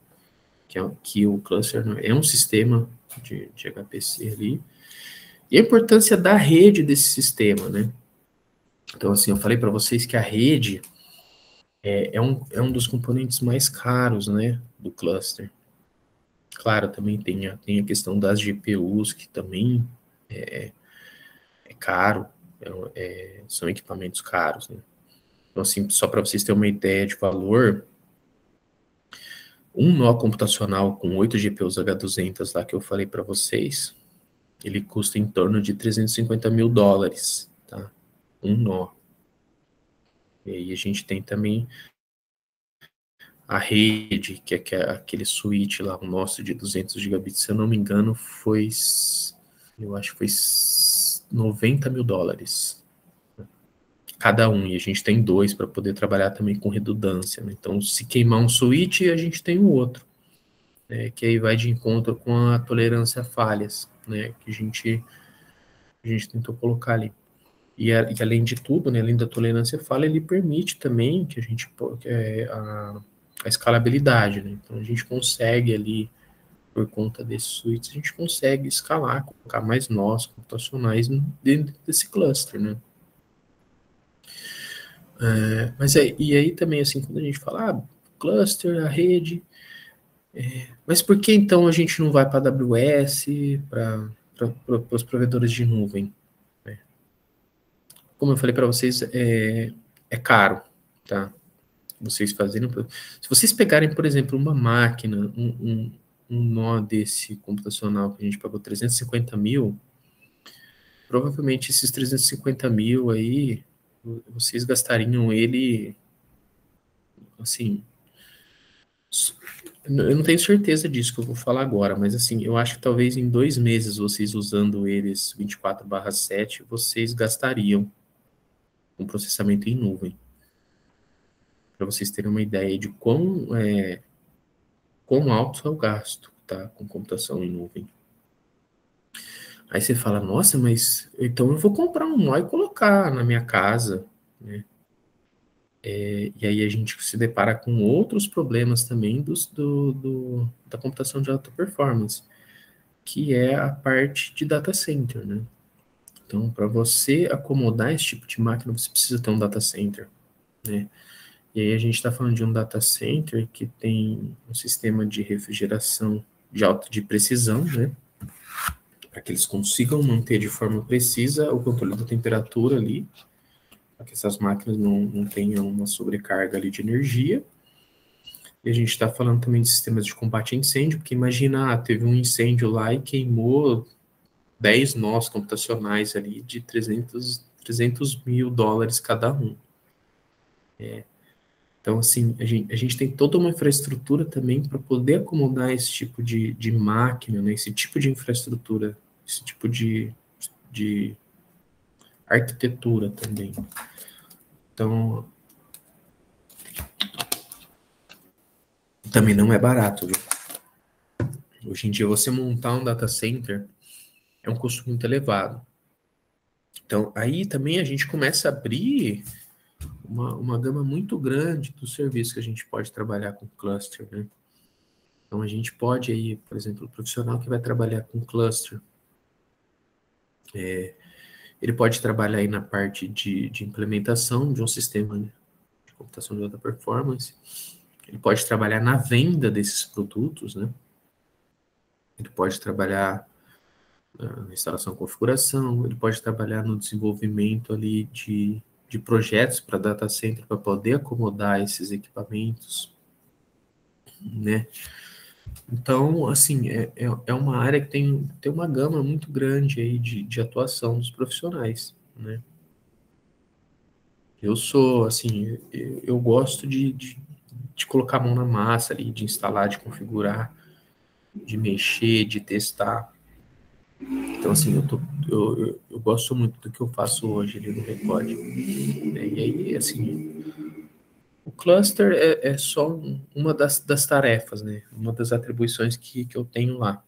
Que o cluster é um sistema de HPC ali, e a importância da rede desse sistema, né? Então, assim, eu falei para vocês que a rede é um dos componentes mais caros, né, do cluster. Claro, também tem a questão das GPUs, que também é caro, são equipamentos caros, né? Então, assim, só para vocês terem uma ideia de valor, um nó computacional com 8 GPUs H200 lá que eu falei para vocês, ele custa em torno de $350.000, tá? Um nó. E aí a gente tem também a rede, que é aquele switch lá, o nosso de 200 gigabits, se eu não me engano, eu acho que foi $90.000 cada um, e a gente tem 2 para poder trabalhar também com redundância, né? Então, se queimar um switch, a gente tem o outro, né? Que aí vai de encontro com a tolerância a falhas, né? Que a gente tentou colocar ali. E além de tudo, né, além da tolerância à falha, ele permite também que a gente a escalabilidade, né? Então a gente consegue ali, por conta desses switches, a gente consegue escalar, colocar mais nós computacionais dentro desse cluster, né? E aí também, assim, quando a gente fala, cluster, a rede, mas por que então a gente não vai para a AWS, para os provedores de nuvem? Como eu falei para vocês, é caro, tá? Vocês fazendo. Se vocês pegarem, por exemplo, uma máquina, um nó desse computacional que a gente pagou 350 mil, provavelmente esses 350 mil aí, vocês gastariam ele, assim, eu não tenho certeza disso que eu vou falar agora, mas assim, eu acho que talvez em 2 meses, vocês usando eles 24/7, vocês gastariam com processamento em nuvem. Para vocês terem uma ideia de quão alto é o gasto, tá, com computação em nuvem. Aí você fala, nossa, mas então eu vou comprar um nó e colocar na minha casa, né? E aí a gente se depara com outros problemas também da computação de alta performance, que é a parte de data center, né? Então, para você acomodar esse tipo de máquina, você precisa ter um data center, né? E aí a gente está falando de um data center que tem um sistema de refrigeração de precisão, né? Para que eles consigam manter de forma precisa o controle da temperatura ali, para que essas máquinas não tenham uma sobrecarga ali de energia. E a gente está falando também de sistemas de combate a incêndio, porque imagina, teve um incêndio lá e queimou 10 nós computacionais ali de 300 mil dólares cada um. Então, assim, a gente tem toda uma infraestrutura também para poder acomodar esse tipo de máquina, né? Esse tipo de infraestrutura, esse tipo de arquitetura também. Então, também não é barato, viu? Hoje em dia, você montar um data center é um custo muito elevado. Então, aí também a gente começa a abrir uma gama muito grande dos serviços que a gente pode trabalhar com cluster, né? Então, a gente pode aí, por exemplo, o profissional que vai trabalhar com cluster, ele pode trabalhar aí na parte de implementação de um sistema, né, de computação de alta performance, ele pode trabalhar na venda desses produtos, né? Ele pode trabalhar na instalação e configuração, ele pode trabalhar no desenvolvimento ali de projetos para data center para poder acomodar esses equipamentos, né? Então, assim, é uma área que tem uma gama muito grande aí de atuação dos profissionais, né? Eu sou, assim, eu gosto de colocar a mão na massa ali, de instalar, de configurar, de mexer, de testar. Então, assim, eu gosto muito do que eu faço hoje ali no Recode. E aí, assim, o cluster é só uma das tarefas, né? Uma das atribuições que eu tenho lá.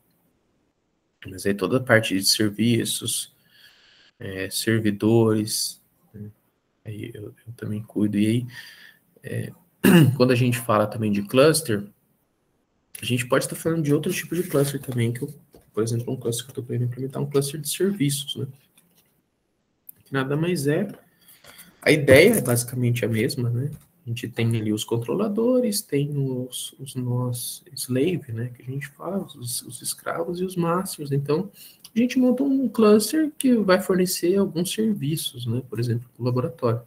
Mas aí toda a parte de serviços, servidores, né? Aí eu também cuido. E aí, quando a gente fala também de cluster, a gente pode estar falando de outro tipo de cluster também, por exemplo, um cluster que eu estou querendo implementar, um cluster de serviços, né? Que nada mais é. A ideia é basicamente a mesma, né? A gente tem ali os controladores, tem os nós slave, né? Que a gente fala, os escravos e os masters. Então, a gente monta um cluster que vai fornecer alguns serviços, né? Por exemplo, o laboratório.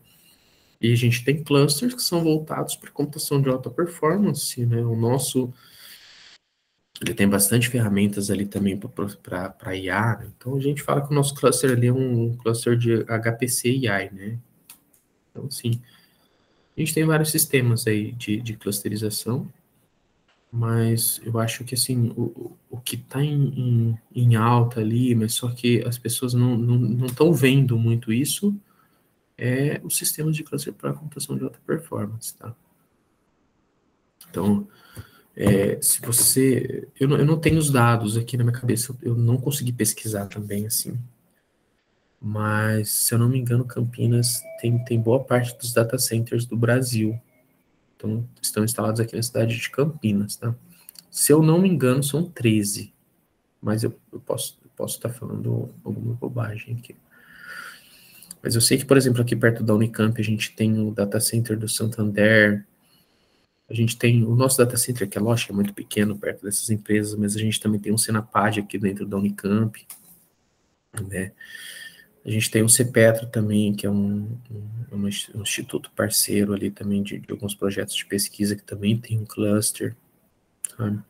E a gente tem clusters que são voltados para computação de alta performance, né? O nosso ele tem bastante ferramentas ali também para IA, né? Então a gente fala que o nosso cluster ali é um cluster de HPC AI, né? Então, assim, a gente tem vários sistemas aí de clusterização, mas eu acho que, assim, o que está em alta ali, mas só que as pessoas não estão vendo muito isso, é os sistemas de cluster para computação de alta performance, tá? Então, se você... Eu não tenho os dados aqui na minha cabeça, eu não consegui pesquisar também, assim, mas, se eu não me engano, Campinas tem boa parte dos data centers do Brasil. Então, estão instalados aqui na cidade de Campinas, tá? Se eu não me engano, são 13, mas eu posso estar falando alguma bobagem aqui. Mas eu sei que, por exemplo, aqui perto da Unicamp, a gente tem o data center do Santander, a gente tem o nosso data center, que é lógico, é muito pequeno perto dessas empresas, mas a gente também tem um Senapad aqui dentro da Unicamp, né? A gente tem o CEPETRO também, que é um instituto parceiro ali também de alguns projetos de pesquisa, que também tem um cluster, sabe?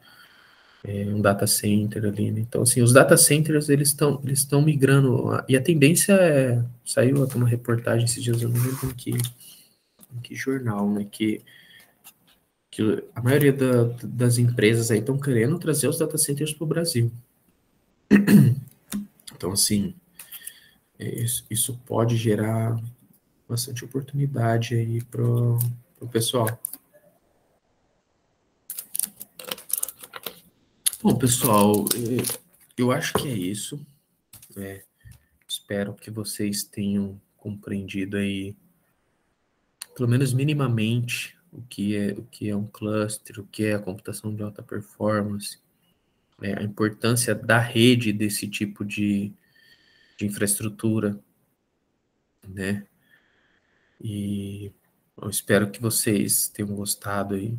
um data center ali, né? Então, assim, os data centers, eles estão migrando, e a tendência saiu até uma reportagem esses dias, eu não lembro em que jornal, né, que a maioria das empresas aí estão querendo trazer os data centers para o Brasil. Então, assim, isso pode gerar bastante oportunidade aí para o pessoal. Bom, pessoal, eu acho que é isso. Espero que vocês tenham compreendido aí, pelo menos minimamente, o que é um cluster, o que é a computação de alta performance, a importância da rede desse tipo de infraestrutura, né? E eu espero que vocês tenham gostado aí.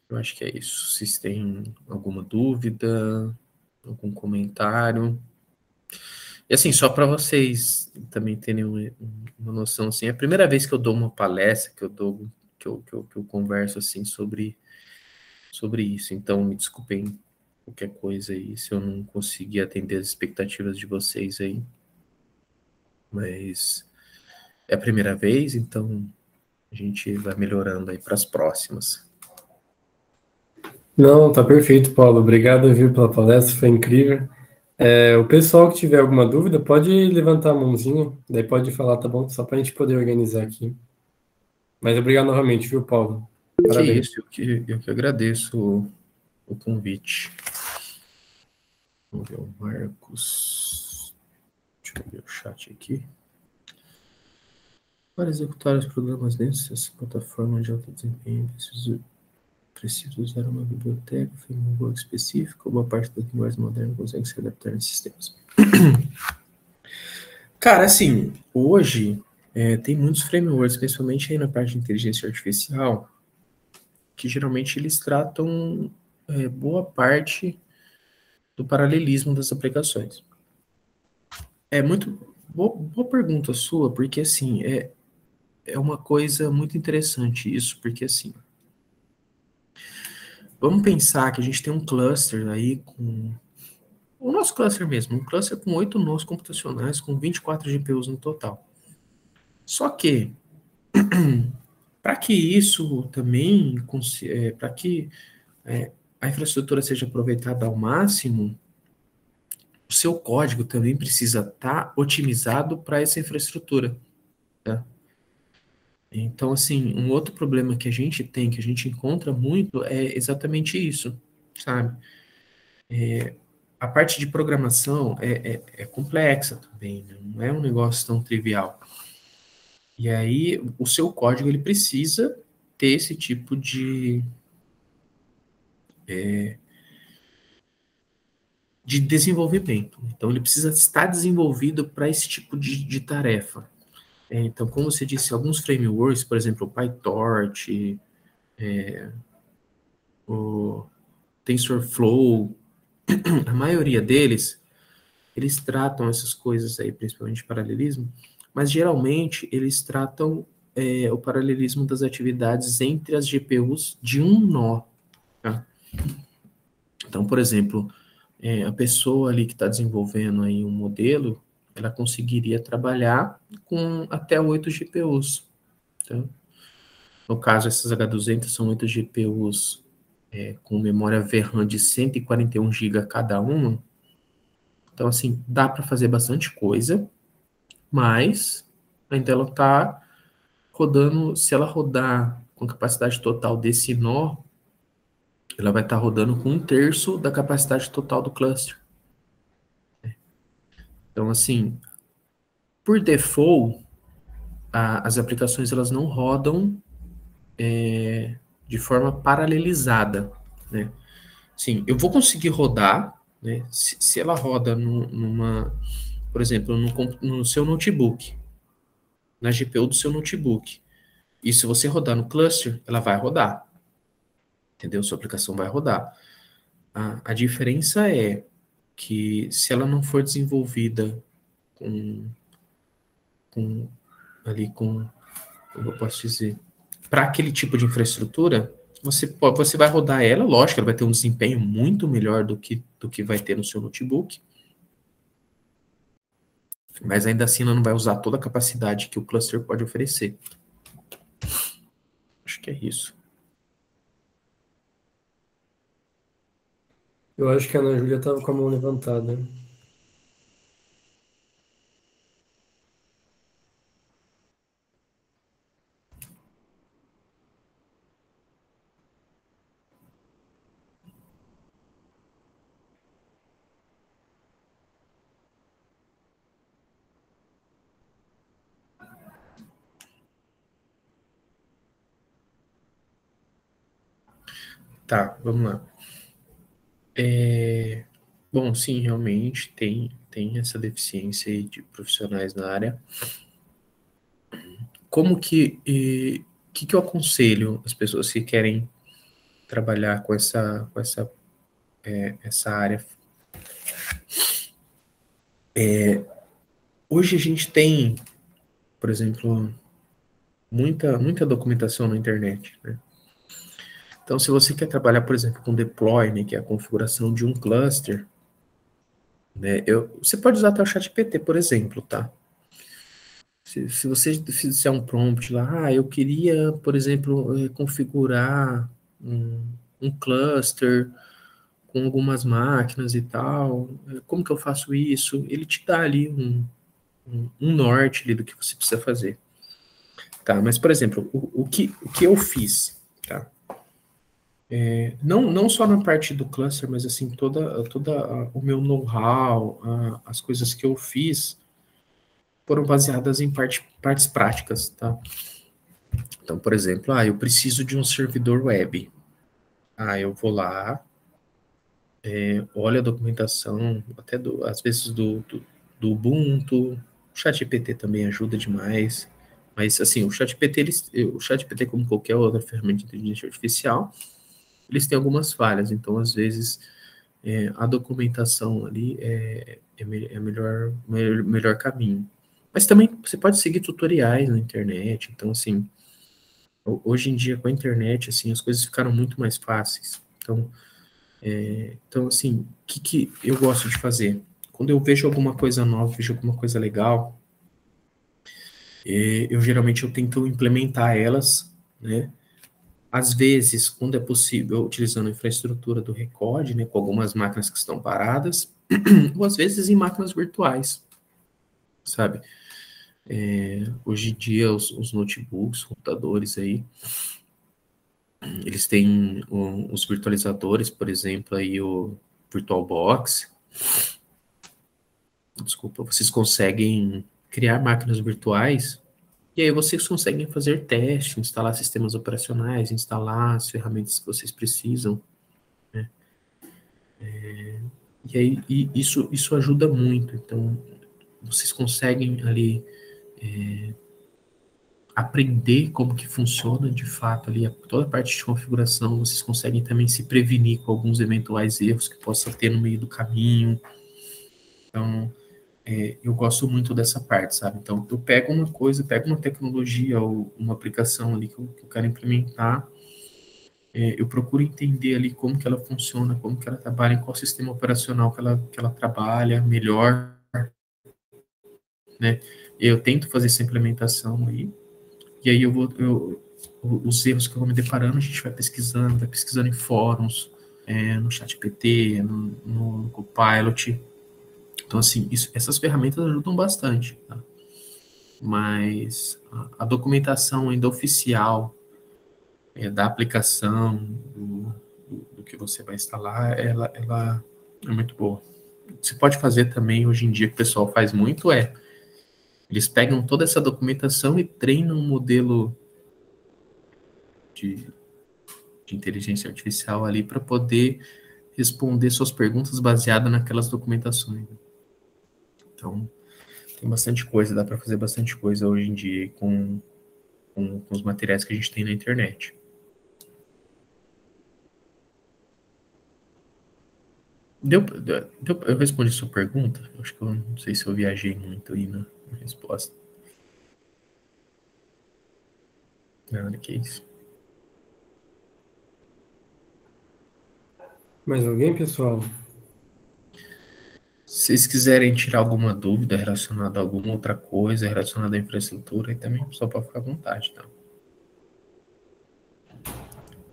Eu acho que é isso. Vocês têm alguma dúvida, algum comentário? E assim, só para vocês também terem uma noção, assim, é a primeira vez que eu dou uma palestra, que eu converso assim sobre isso. Então, me desculpem qualquer coisa aí, se eu não conseguir atender as expectativas de vocês aí. Mas é a primeira vez, então a gente vai melhorando aí para as próximas. Não, tá perfeito, Paulo. Obrigado, viu, pela palestra, foi incrível. O pessoal que tiver alguma dúvida, pode levantar a mãozinha, daí pode falar, tá bom? Só para a gente poder organizar aqui. Mas obrigado novamente, viu, Paulo? Que Parabéns. isso, eu que agradeço o convite. Vamos ver o Marcos. Deixa eu ver o chat aqui. Para executar os programas dentro dessa plataforma de alto desempenho, preciso usar uma biblioteca, framework específico, ou boa parte das linguagens modernas consegue se adaptar em sistemas. Cara, assim, hoje tem muitos frameworks, principalmente aí na parte de inteligência artificial, que geralmente eles tratam boa parte do paralelismo das aplicações. É muito boa pergunta sua, porque assim, é uma coisa muito interessante isso, porque assim, vamos pensar que a gente tem um cluster aí com o nosso cluster mesmo, um cluster com 8 nós computacionais, com 24 GPUs no total. Só que, para que isso também, para que a infraestrutura seja aproveitada ao máximo, o seu código também precisa estar otimizado para essa infraestrutura, tá? Então, assim, um outro problema que a gente tem, que a gente encontra muito, é exatamente isso, sabe? A parte de programação é complexa também, né? Não é um negócio tão trivial. E aí, o seu código, ele precisa ter esse tipo de desenvolvimento. Então, ele precisa estar desenvolvido para esse tipo de tarefa. Então, como você disse, alguns frameworks, por exemplo, o PyTorch, o TensorFlow, a maioria deles, eles tratam essas coisas aí, principalmente paralelismo, mas geralmente eles tratam o paralelismo das atividades entre as GPUs de um nó, tá? Então, por exemplo, a pessoa ali que está desenvolvendo aí um modelo, ela conseguiria trabalhar com até 8 GPUs, tá? No caso, essas H200 são 8 GPUs com memória VRAM de 141 GB cada uma. Então, assim, dá para fazer bastante coisa, mas ainda ela está rodando, se ela rodar com a capacidade total desse nó, ela vai estar rodando com 1/3 da capacidade total do cluster. Então, assim, por default, as aplicações elas não rodam de forma paralelizada, né? Sim, eu vou conseguir rodar, né? Se ela roda por exemplo, no seu notebook, na GPU do seu notebook, e se você rodar no cluster, ela vai rodar, entendeu? Sua aplicação vai rodar. A diferença é que se ela não for desenvolvida com, com ali com, como eu posso dizer, para aquele tipo de infraestrutura, você vai rodar ela, lógico, ela vai ter um desempenho muito melhor do que vai ter no seu notebook, mas ainda assim ela não vai usar toda a capacidade que o cluster pode oferecer. Acho que é isso. Eu acho que a Ana Júlia estava com a mão levantada. Tá, vamos lá. Bom, sim, realmente tem essa deficiência aí de profissionais na área. Como que eu aconselho as pessoas que querem trabalhar com essa área? Hoje a gente tem, por exemplo, muita documentação na internet, né? Então, se você quer trabalhar, por exemplo, com deploy, né, que é a configuração de um cluster, né, você pode usar até o ChatGPT, por exemplo, tá? Se você fizer um prompt lá, eu queria, por exemplo, configurar um cluster com algumas máquinas e tal, como que eu faço isso? Ele te dá ali um norte ali do que você precisa fazer. Tá, mas, por exemplo, o que eu fiz, tá? Não só na parte do cluster, mas assim, toda o meu know-how, as coisas que eu fiz foram baseadas em partes práticas, tá? Então, por exemplo, eu preciso de um servidor web. Eu vou lá, olho a documentação, até às vezes do Ubuntu, o ChatGPT também ajuda demais. Mas, assim, o ChatGPT, como qualquer outra ferramenta de inteligência artificial, eles têm algumas falhas. Então, às vezes, a documentação ali é melhor caminho. Mas também você pode seguir tutoriais na internet. Então, assim, hoje em dia, com a internet, assim, as coisas ficaram muito mais fáceis. Então assim, o que eu gosto de fazer? Quando eu vejo alguma coisa nova, vejo alguma coisa legal, eu tento implementar elas, né? Às vezes, quando é possível, utilizando a infraestrutura do Recode, né, com algumas máquinas que estão paradas, ou às vezes em máquinas virtuais, sabe? Hoje em dia, os notebooks, computadores aí, eles têm os virtualizadores, por exemplo, aí o VirtualBox. Desculpa, vocês conseguem criar máquinas virtuais e aí vocês conseguem fazer testes, instalar sistemas operacionais, instalar as ferramentas que vocês precisam. E aí isso ajuda muito. Então, vocês conseguem ali aprender como que funciona de fato ali toda a parte de configuração. Vocês conseguem também se prevenir com alguns eventuais erros que possa ter no meio do caminho. Então, eu gosto muito dessa parte, sabe? Então, eu pego uma coisa, pego uma tecnologia ou uma aplicação ali que eu quero implementar, eu procuro entender ali como que ela funciona, como que ela trabalha, em qual sistema operacional que ela trabalha melhor, né? Eu tento fazer essa implementação aí, e aí os erros que eu vou me deparando, a gente vai pesquisando em fóruns, no ChatGPT, no Copilot. Então, assim, essas ferramentas ajudam bastante, tá? Mas a documentação ainda oficial da aplicação, do que você vai instalar, ela é muito boa. O que você pode fazer também, hoje em dia, que o pessoal faz muito, eles pegam toda essa documentação e treinam um modelo de, de inteligência artificial ali para poder responder suas perguntas baseadas naquelas documentações. Então, tem bastante coisa, dá para fazer bastante coisa hoje em dia com os materiais que a gente tem na internet. Eu respondi sua pergunta? Acho que eu não sei se eu viajei muito aí na resposta. Nada que isso. Mais alguém, pessoal? Se vocês quiserem tirar alguma dúvida relacionada a alguma outra coisa, relacionada à infraestrutura, aí também só pode ficar à vontade, tá?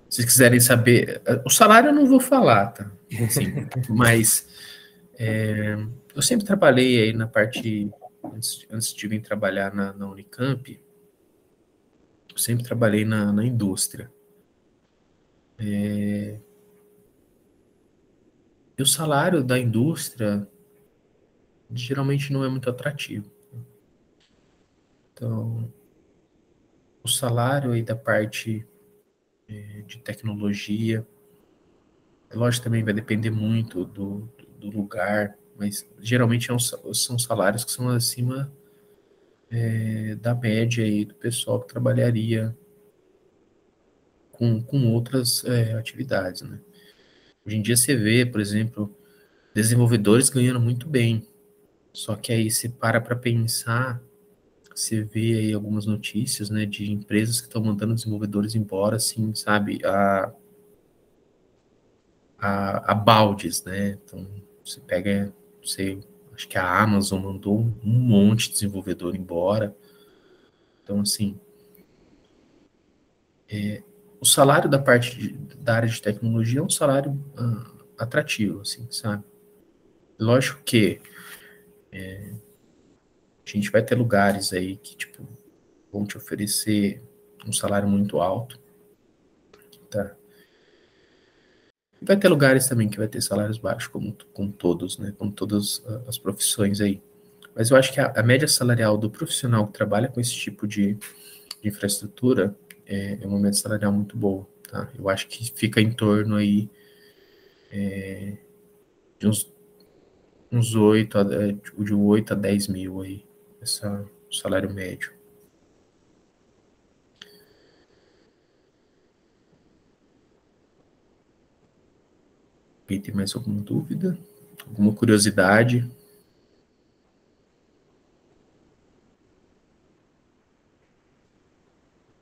Se vocês quiserem saber, o salário eu não vou falar, tá? Sim, mas eu sempre trabalhei aí na parte, antes de vir trabalhar na Unicamp, eu sempre trabalhei na indústria. E o salário da indústria geralmente não é muito atrativo. Então, o salário aí da parte de tecnologia, lógico, também vai depender muito do lugar, mas geralmente são salários que são acima da média aí do pessoal que trabalharia com outras atividades, né? Hoje em dia você vê, por exemplo, desenvolvedores ganhando muito bem, só que aí você para pensar, você vê aí algumas notícias, né, de empresas que estão mandando desenvolvedores embora, assim, sabe, a baldes, né? Então, você pega, não sei, acho que a Amazon mandou um monte de desenvolvedor embora. Então, assim, o salário da da área de tecnologia é um salário atrativo, assim, sabe? Lógico que a gente vai ter lugares aí que, tipo, vão te oferecer um salário muito alto, tá? E vai ter lugares também que vai ter salários baixos, como todos, né? Como todas as profissões aí. Mas eu acho que a média salarial do profissional que trabalha com esse tipo de infraestrutura é uma média salarial muito boa, tá? Eu acho que fica em torno aí de uns 8 de 8 a 10 mil aí, essa salário médio. Alguém tem mais alguma dúvida? Alguma curiosidade?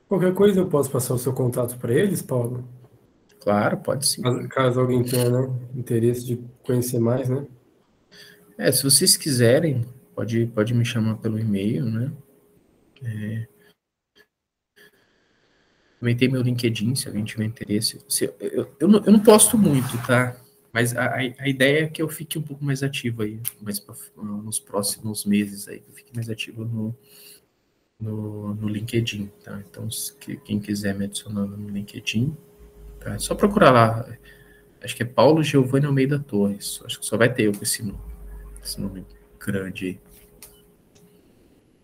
Qualquer coisa eu posso passar o seu contato para eles, Paulo? Claro, pode sim. Caso alguém tenha, né, interesse de conhecer mais, né? Se vocês quiserem, pode me chamar pelo e-mail, né? Também tem meu LinkedIn, se alguém tiver interesse. Eu não posto muito, tá? Mas a ideia é que eu fique um pouco mais ativo aí, nos próximos meses aí, que eu fique mais ativo no LinkedIn, tá? Então, quem quiser me adicionar no LinkedIn, tá? É só procurar lá. Acho que é Paulo Giovanni Almeida Torres. Acho que só vai ter eu com esse nome grande aí.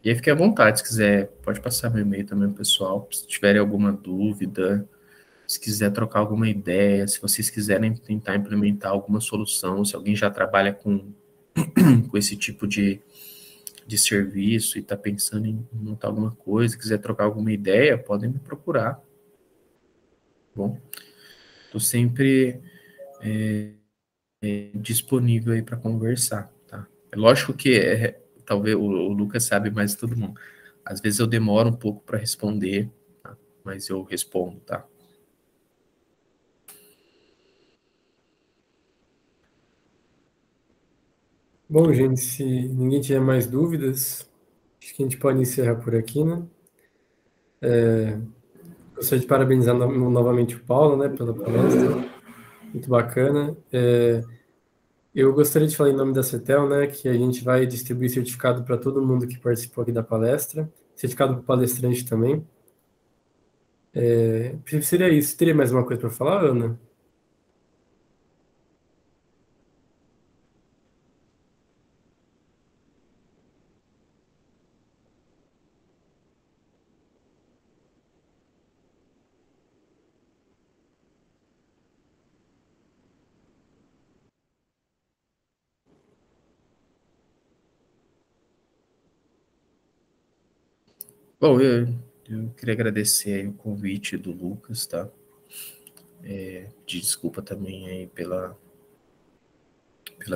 E aí fique à vontade, se quiser, pode passar meu e-mail também, pessoal. Se tiverem alguma dúvida, se quiser trocar alguma ideia, se vocês quiserem tentar implementar alguma solução, se alguém já trabalha com esse tipo de serviço e está pensando em montar alguma coisa, quiser trocar alguma ideia, podem me procurar. Tá bom, estou sempre disponível aí para conversar, tá? É lógico que talvez o Lucas sabe mais de todo mundo. Às vezes eu demoro um pouco para responder, tá? Mas eu respondo, tá? Bom, gente, se ninguém tiver mais dúvidas, acho que a gente pode encerrar por aqui, né? Gostaria de parabenizar novamente o Paulo, né, pela palestra, muito bacana. Eu gostaria de falar em nome da CETEL, né, que a gente vai distribuir certificado para todo mundo que participou aqui da palestra, certificado para o palestrante também. Seria isso. Teria mais uma coisa para falar, Ana? Bom, eu queria agradecer aí o convite do Lucas, tá? De desculpa também aí pela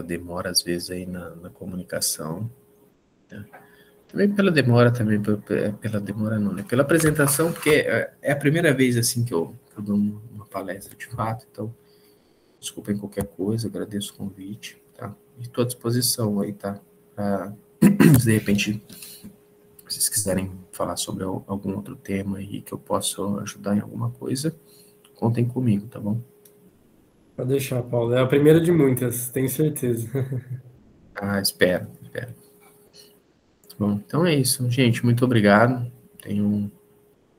demora, às vezes, aí na comunicação. Tá? Também pela demora, também pela demora não, né? Pela apresentação, porque é a primeira vez, assim, que eu dou uma palestra, de fato, então Desculpem qualquer coisa, agradeço o convite, tá? E estou à disposição aí, tá? Se de repente vocês quiserem falar sobre algum outro tema aí que eu possa ajudar em alguma coisa, contem comigo, tá bom? Pode deixar, Paulo. É a primeira de muitas, tenho certeza. Espero. Bom, então é isso, gente. Muito obrigado. Tenham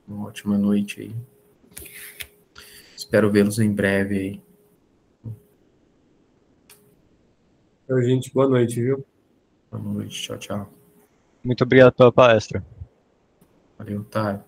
uma ótima noite aí. Espero vê-los em breve aí. Então, gente, boa noite, viu? Boa noite. Tchau, tchau. Muito obrigado pela palestra. Valeu, tá.